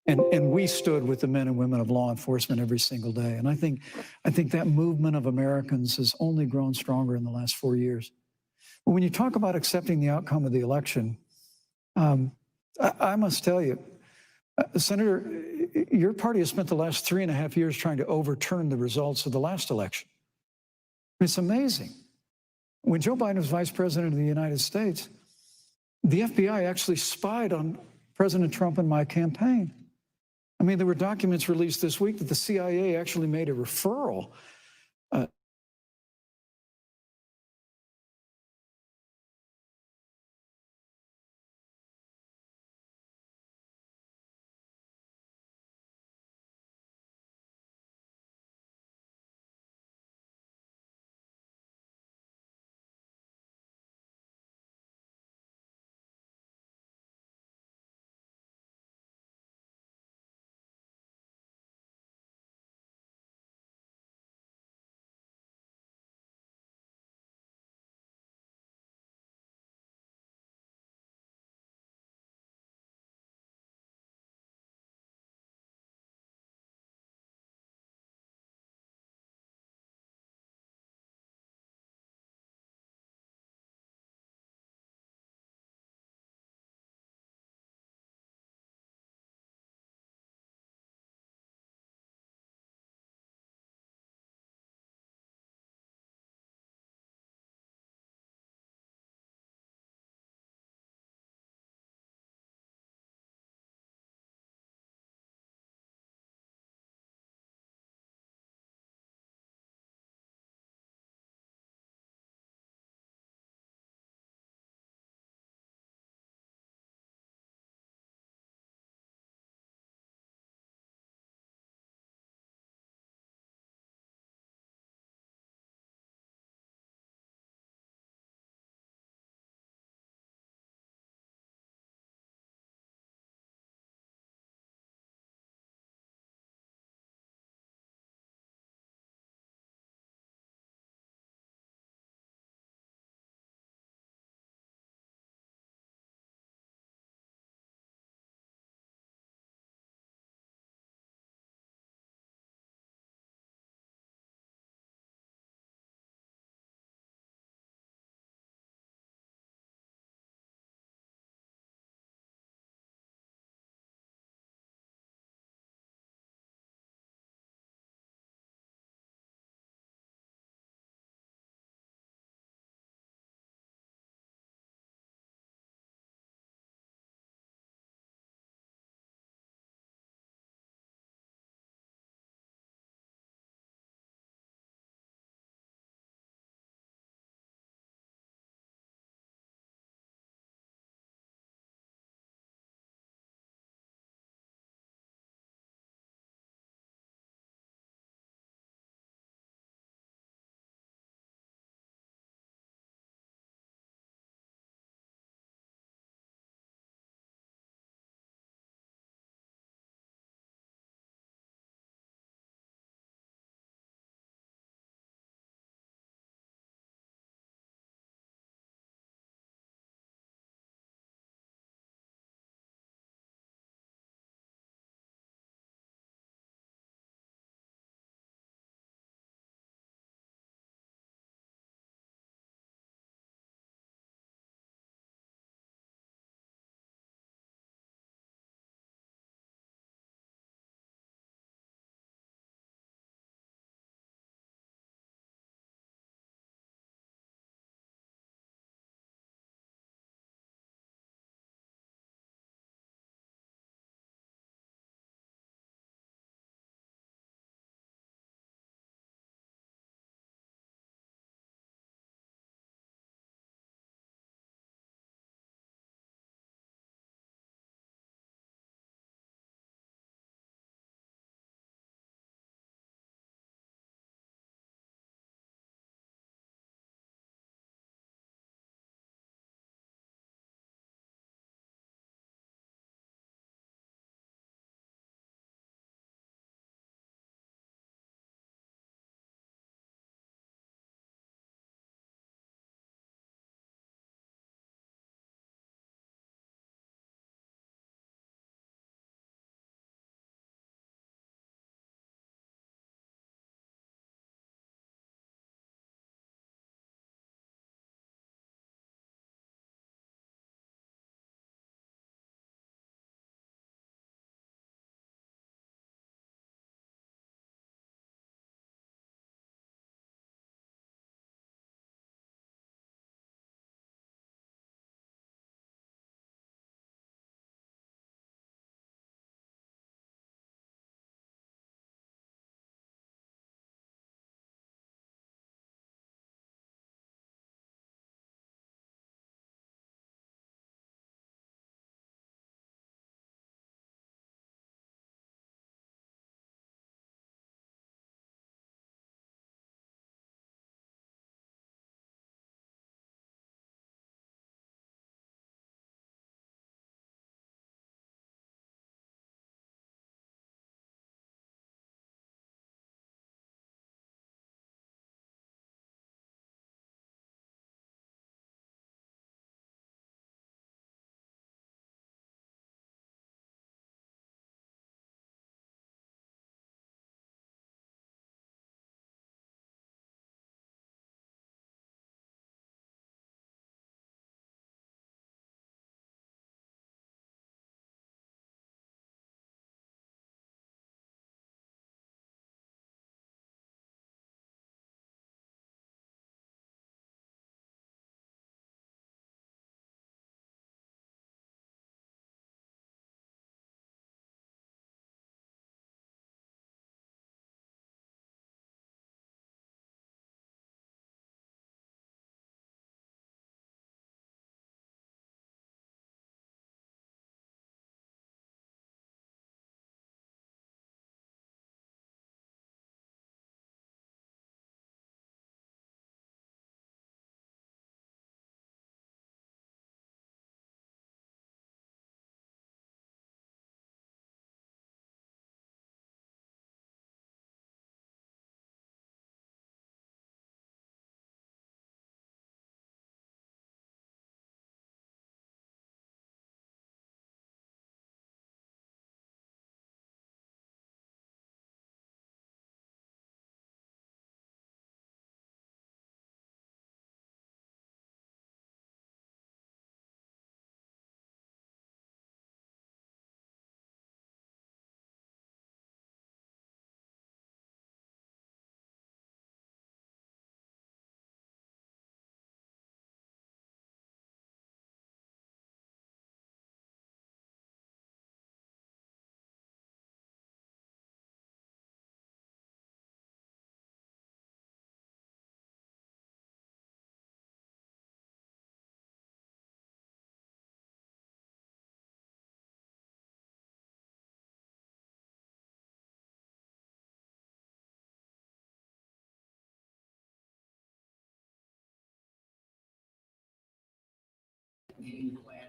And we stood with the men and women of law enforcement every single day. And I think that movement of Americans has only grown stronger in the last 4 years. But when you talk about accepting the outcome of the election, I must tell you, Senator, your party has spent the last 3.5 years trying to overturn the results of the last election. It's amazing. When Joe Biden was vice president of the United States, the FBI actually spied on President Trump and my campaign. I mean, there were documents released this week that the CIA actually made a referral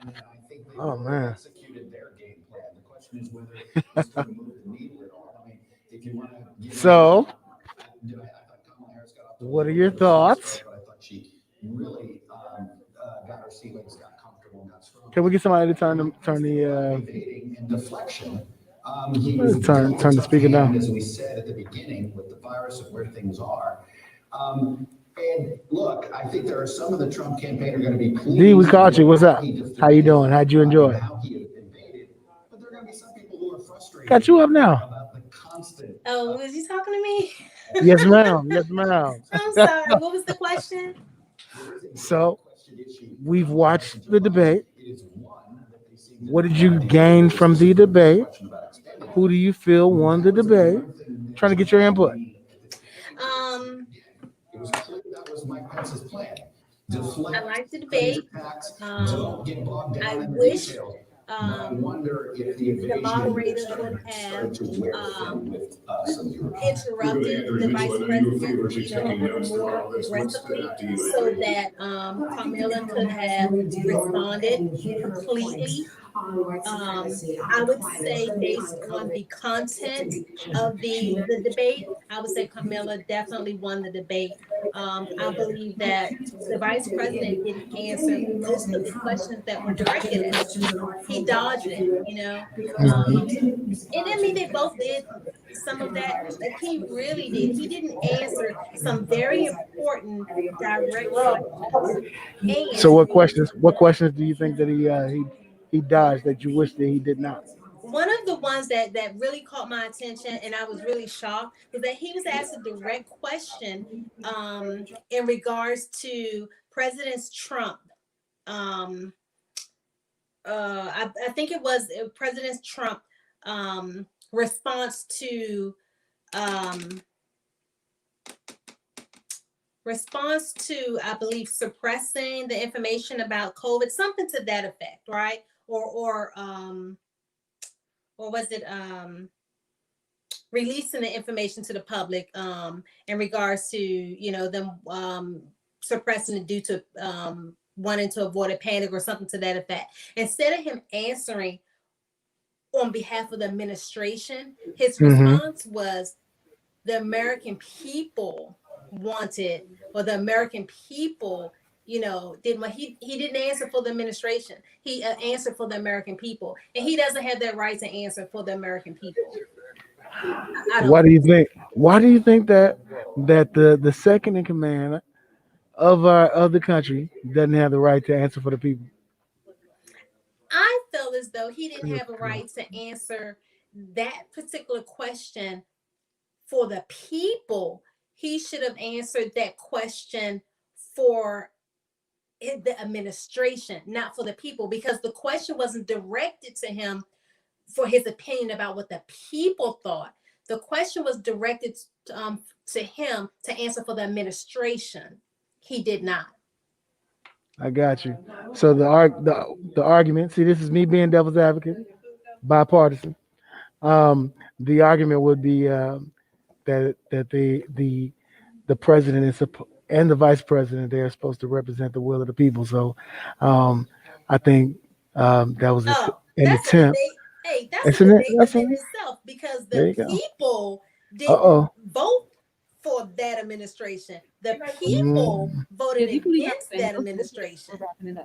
And I think they Oh, really man. executed their game plan. The question is whether it's going to move the needle at all. I mean, if you want to. So, I thought Kamala Harris got off to a what are little your bit of a slow thoughts? start, but I thought she really got her sea legs, got comfortable, got strong. Can we get somebody to turn the Evading and deflection. He was turn the speaker down? as we said at the beginning, with the virus and where things are. And look, I think there are some of the Trump campaign are going to be pleased. D, we caught you. What's up? He defended, How you doing? How'd you enjoy it? how he invaded. But there are going to be some people who are frustrated. Got you up now. About the constant. Oh, was you talking to me? Yes, ma'am. Yes, ma'am. I'm sorry. What was the question? So, we've watched the debate. What did you gain from the debate? Who do you feel won the debate? Trying to get your input. It was clear that was Mike Pence's plan. I like the debate. Don't get bogged down I in the wish details. I wonder if the invasion moderator would have, started to wear thin with some Europeans. interrupted the vice president, more aggressively, so that Kamala could have responded completely. I would say based on the content of the debate, I would say Kamala definitely won the debate. I believe that the vice president didn't answer most of the questions that were directed at him. He dodged it, you know. And I mean, they both did some of that. Like he really did. He didn't answer some very important direct questions. So, what questions do you think that he dodged that you wish that he did not? One of the ones that really caught my attention and I was really shocked was that he was asked a direct question in regards to President Trump. I think it was President Trump response to I believe suppressing the information about COVID, something to that effect, right? Or was it releasing the information to the public in regards to, you know, them suppressing it due to wanting to avoid a panic or something to that effect. Instead of him answering on behalf of the administration, his response was the American people wanted, or the American people, you know, he didn't answer for the administration. He answered for the American people, and he doesn't have that right to answer for the American people. Why do you think? Why do you think that the second in command of the country doesn't have the right to answer for the people? I feel as though he didn't have a right to answer that particular question for the people. He should have answered that question for the administration, not for the people, because the question wasn't directed to him for his opinion about what the people thought. The question was directed to him to answer for the administration. He did not. I got you. So the argument. See, this is me being devil's advocate, bipartisan. The argument would be that the president is and the vice president, they're supposed to represent the will of the people. So I think that was an attempt. That's a debate within itself, because the people didn't vote for that administration. The people voted against that administration.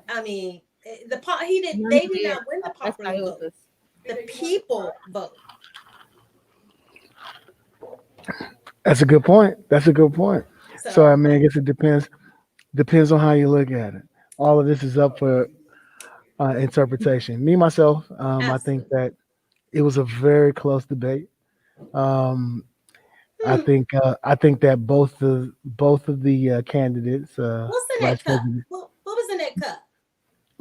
I mean, they did not win the popular vote. The people vote. That's a good point. So I mean, I guess it depends on how you look at it. All of this is up for interpretation. Me, myself, I think that it was a very close debate. I think that both of the candidates. What's in that cup? What was in that cup?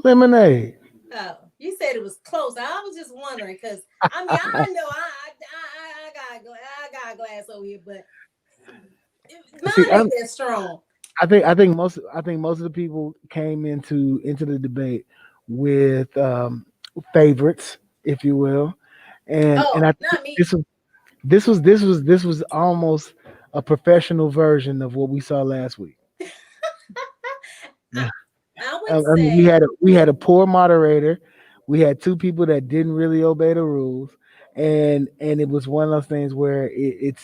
Lemonade. Oh, you said it was close. I was just wondering, because I mean, I know I got a glass over here, but mine ain't that strong. I think most of the people came into the debate with favorites, if you will, and I think this was almost a professional version of what we saw last week. I would I mean, say, we had a poor moderator. We had two people that didn't really obey the rules, and it was one of those things where it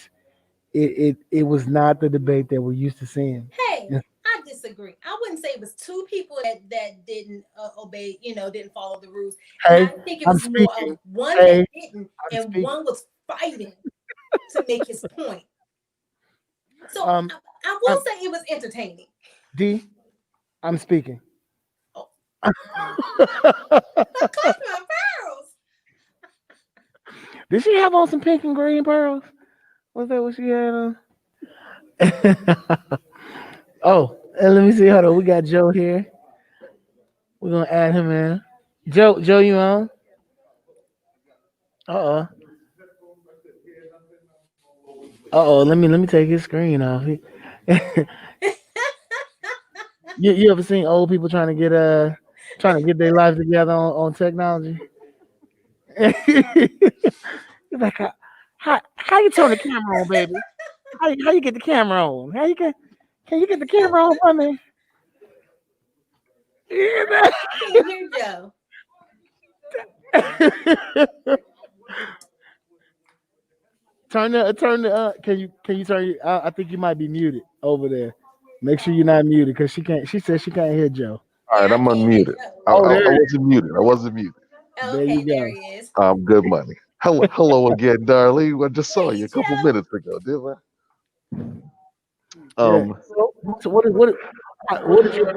was not the debate that we're used to seeing. hey, Yeah. I disagree. I wouldn't say it was two people that didn't obey, didn't follow the rules. Hey, I think it I'm was more speaking. of one Hey, that didn't, I'm and speaking. one was fighting to make his point. So Um, I will I'm say it was entertaining. D. I'm speaking. Oh, my pearls. Did she have on some pink and green pearls? Was that what she had on? Oh, and let me see. Hold on. We got Joe here. We're gonna add him in. Joe, you on? Uh oh. Let me take his screen off. You ever seen old people trying to get their lives together on technology? He's like, how you turn the camera on, baby? How you get the camera on? Can you get the camera on for me? Can you hear Joe? turn the can you turn I think you might be muted over there. Make sure you're not muted because she says she can't hear Joe. All right, Yeah, I I'm can't hear unmuted. Joe. I, Oh, I, there I it wasn't muted. I wasn't muted. is. There Okay, you there go. he is. Good money. Hello again, Darlene. I just saw Hey, you a couple Joe. minutes ago, didn't I? Yeah. So what did you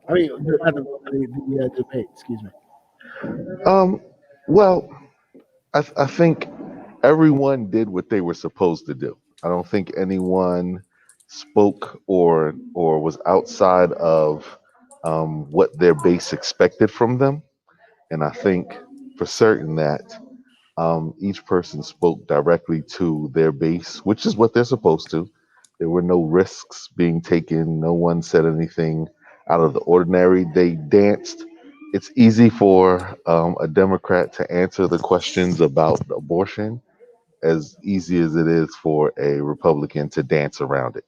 I mean not the debate, excuse me. Well, I think everyone did what they were supposed to do. I don't think anyone spoke or was outside of what their base expected from them. And I think for certain that each person spoke directly to their base, which is what they're supposed to. There were no risks being taken. No one said anything out of the ordinary. They danced. It's easy for a Democrat to answer the questions about abortion as easy as it is for a Republican to dance around it,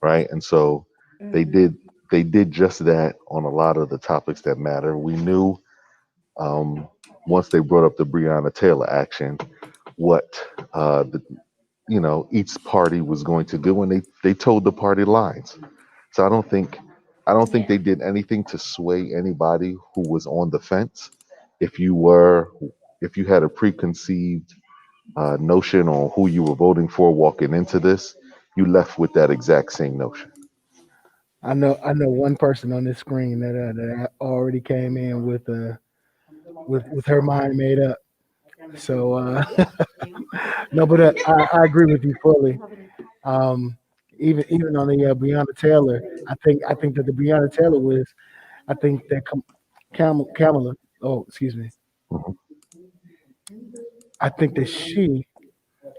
right? And so they did they did just that on a lot of the topics that matter. We knew um, once they brought up the Breonna Taylor action, what each party was going to do, and they told the party lines. So I don't think Yeah. they did anything to sway anybody who was on the fence. If you were if you had a preconceived notion on who you were voting for walking into this, you left with that exact same notion. I know one person on this screen that already came in with her mind made up. So no, but I agree with you fully. Um, even on the Breonna Taylor, I think that the Breonna Taylor was I think that Kamala. Oh, excuse me. Mhm. I think that she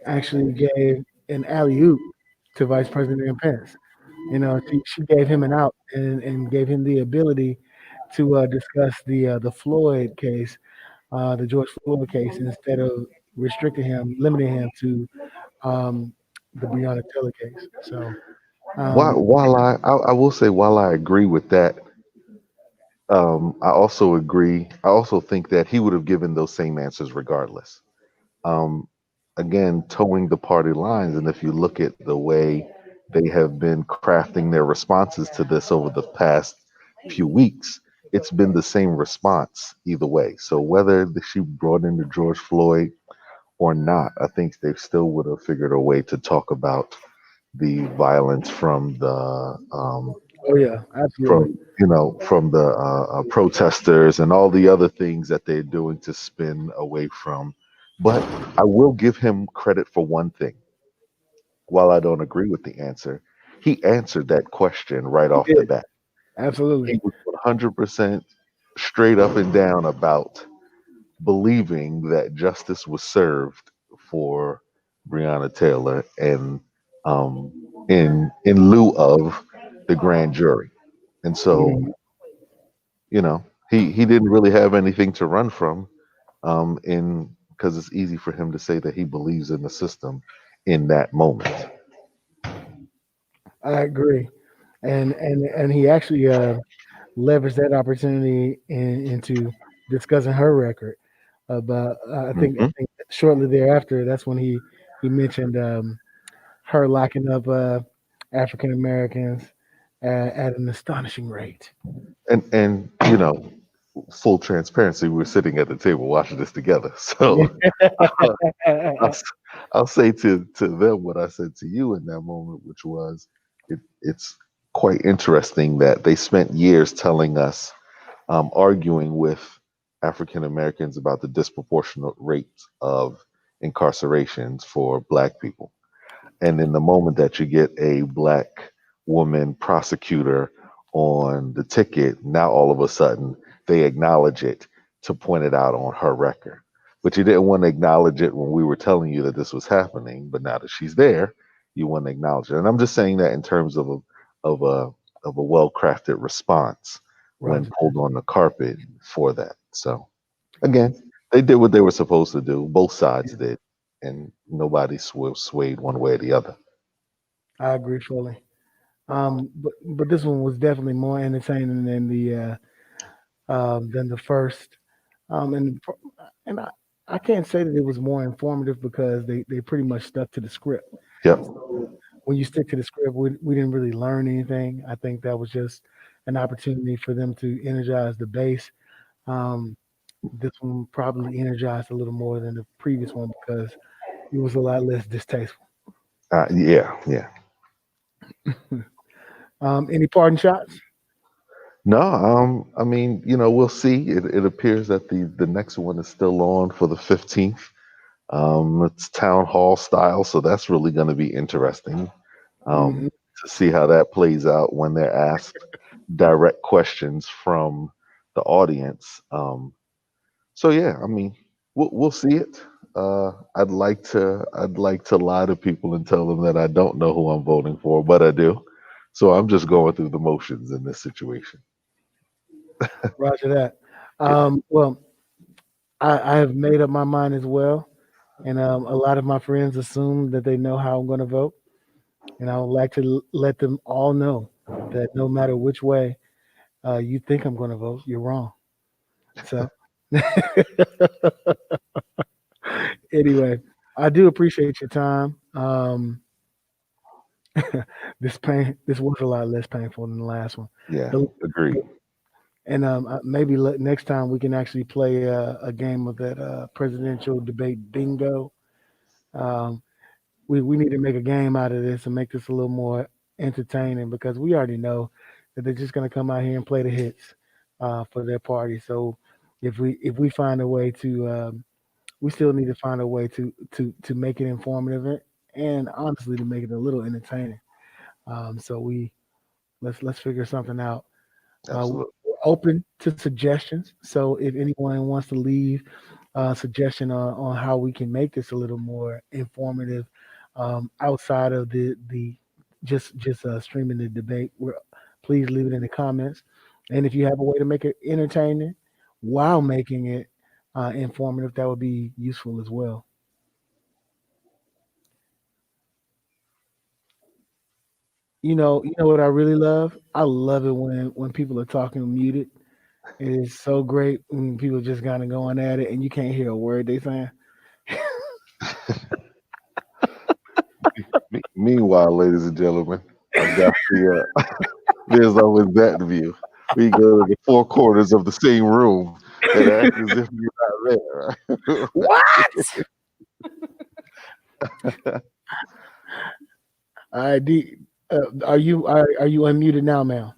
actually gave an alley oop to Vice President Pence. She gave him an out and gave him the ability to discuss the Floyd case, the George Floyd case, instead of restricting him, limiting him to um, the Breonna Taylor case. So, um, While I will say, while I agree with that, I also think that he would have given those same answers regardless. Um, Again, towing the party lines, and if you look at the way they have been crafting their responses to this over the past few weeks, it's been the same response either way. So whether she brought in the George Floyd or not, I think they still would have figured a way to talk about the violence oh yeah, absolutely. from the protesters and all the other things that they're doing to spin away from. But I will give him credit for one thing. While I don't agree with the answer, he answered that question right He off the did bat. absolutely. He was 100% straight up and down about believing that justice was served for Breonna Taylor and in lieu of the grand jury. And so, Mhm. he didn't really have anything to run from in because it's easy for him to say that he believes in the system in that moment. I agree. and he actually leveraged that opportunity into discussing her record. About I Mhm. think shortly thereafter, that's when he mentioned her locking up African Americans at an astonishing rate. And full transparency, we were sitting at the table watching this together. So I'll, I'll say to them what I said to you in that moment, which was it's quite interesting that they spent years telling us, arguing with African Americans about the disproportionate rate of incarcerations for Black people. And in the moment that you get a Black woman prosecutor on the ticket, now all of a sudden they acknowledge it to point it out on her record. But you didn't want to acknowledge it when we were telling you that this was happening. But now that she's there, you want to acknowledge it. And I'm just saying that in terms of of a of a well-crafted response when Roger. pulled on the carpet for that. So again, they did what they were supposed to do. Both sides did, and nobody swayed one way or the other. I agree fully. But this one was definitely more entertaining than the first. And I can't say that it was more informative because they pretty much stuck to the script. Yep. So when you stick to the script, we didn't really learn anything. I think that was just an opportunity for them to energize the base. Um, this one probably energized a little more than the previous one because it was a lot less distasteful. Yeah. Any parting shots? No, I mean, we'll see. It appears that the next one is still on for the 15th. It's town hall style, so that's really going to be interesting Hmm. to see how that plays out when they're asked direct questions from the audience. So yeah, I mean, we'll see it. I'd like to lie to people and tell them that I don't know who I'm voting for, but I do. So I'm just going through the motions in this situation. Roger that. Yeah. Well, I have made up my mind as well, and a lot of my friends assume that they know how I'm going to vote, and I would like to let them all know that no matter which way you think I'm going to vote, you're wrong. So anyway, I do appreciate your time. This was a lot less painful than the last one. Yeah, The- agreed. And maybe next time we can actually play a game of that presidential debate bingo. Um, we need to make a game out of this and make this a little more entertaining because we already know that they're just going to come out here and play the hits for their party. So if we find a way to, we still need to find a way to make it informative and honestly to make it a little entertaining. So let's figure something out. We're Absolutely. open to suggestions. So if anyone wants to leave a suggestion on how we can make this a little more informative, outside of the just streaming the debate, please leave it in the comments. And if you have a way to make it entertaining while making it informative, that would be useful as well. You know what I really love? I love it when people are talking muted. It is so great when people just kind of going at it and you can't hear a word they saying. Meanwhile, ladies and gentlemen, I've got there's always that view. We go to the four corners of the same room and act as if you're not there. What? All right, are you unmuted now, ma'am?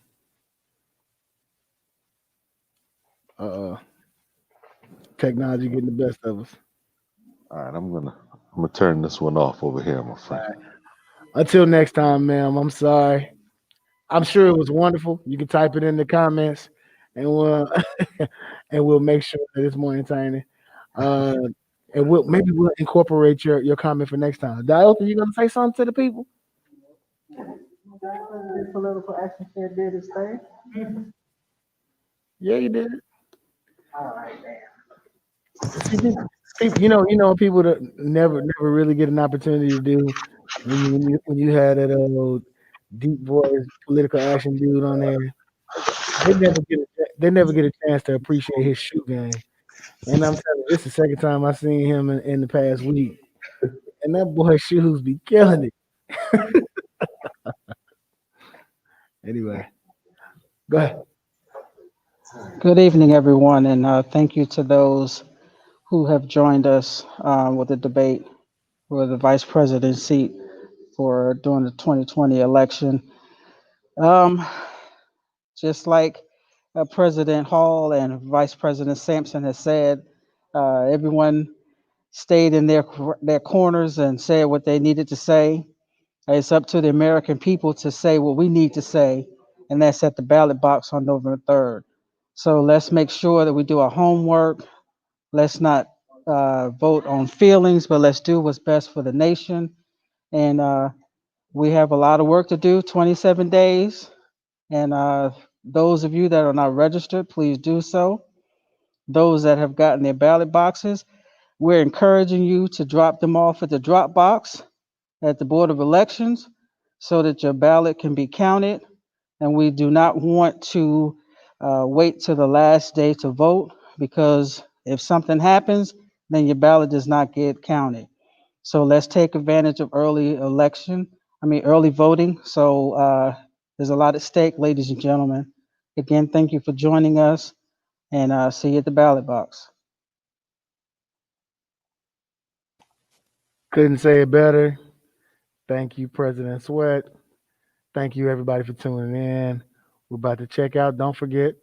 Uh, technology getting the best of us. All right, I'm gonna turn this one off over here, my friend. Until next time, ma'am. I'm sorry. I'm sure it was wonderful. You can type it in the comments, and we'll and we'll make sure that it's more entertaining. Uh, and we'll incorporate your comment for next time. Dial, are you gonna say something to the people? Political action fair did its thing. Yeah, you did. All right, man. People, people that never really get an opportunity to do when you had that deep voice political action dude on there. They never get a chance to appreciate his shoe game. And I'm telling you, this is the second time I've seen him in the past week. And that boy's shoes be killing it. Anyway, go ahead. Good evening, everyone, and thank you to those who have joined us with the debate for the vice president seat for during the 2020 election. Um, just like President Hall and Vice President Sampson has said, everyone stayed in their corners and said what they needed to say. It's up to the American people to say what we need to say, and that's at the ballot box on November 3rd. So let's make sure that we do our homework. Let's not vote on feelings, but let's do what's best for the nation. And we have a lot of work to do, 27 days. And those of you that are not registered, please do so. Those that have gotten their ballot boxes, we're encouraging you to drop them off at the drop box at the Board of Elections so that your ballot can be counted. And we do not want to wait till the last day to vote, because if something happens, then your ballot does not get counted. So let's take advantage of early voting. So there's a lot at stake, ladies and gentlemen. Again, thank you for joining us, and see you at the ballot box. Couldn't say it better. Thank you, President Sweat. Thank you, everybody, for tuning in. We're about to check out. Don't forget,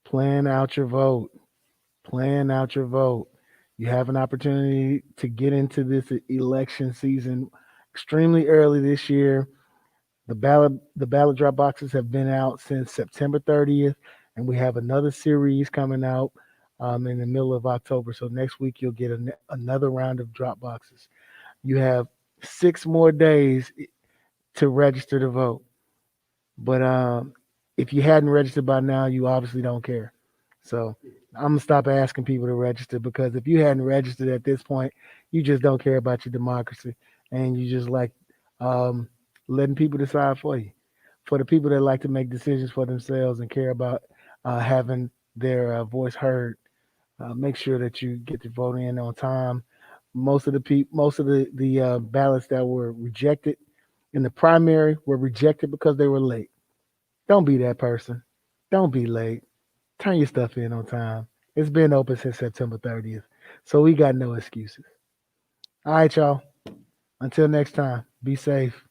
plan out your vote. Plan out your vote. You have an opportunity to get into this election season extremely early this year. The ballot drop boxes have been out since September 30th, and we have another series coming out in the middle of October. So next week you'll get another round of drop boxes. You have 6 more days to register to vote. But if you hadn't registered by now, you obviously don't care. So I'm gonna stop asking people to register, because if you hadn't registered at this point, you just don't care about your democracy, and you just like letting people decide for you. For the people that like to make decisions for themselves and care about having their voice heard, make sure that you get your vote in on time. Most of the ballots that were rejected in the primary were rejected because they were late. Don't be that person. Don't be late. Turn your stuff in on time. It's been open since September 30th, so we got no excuses. All right, y'all. Until next time, be safe.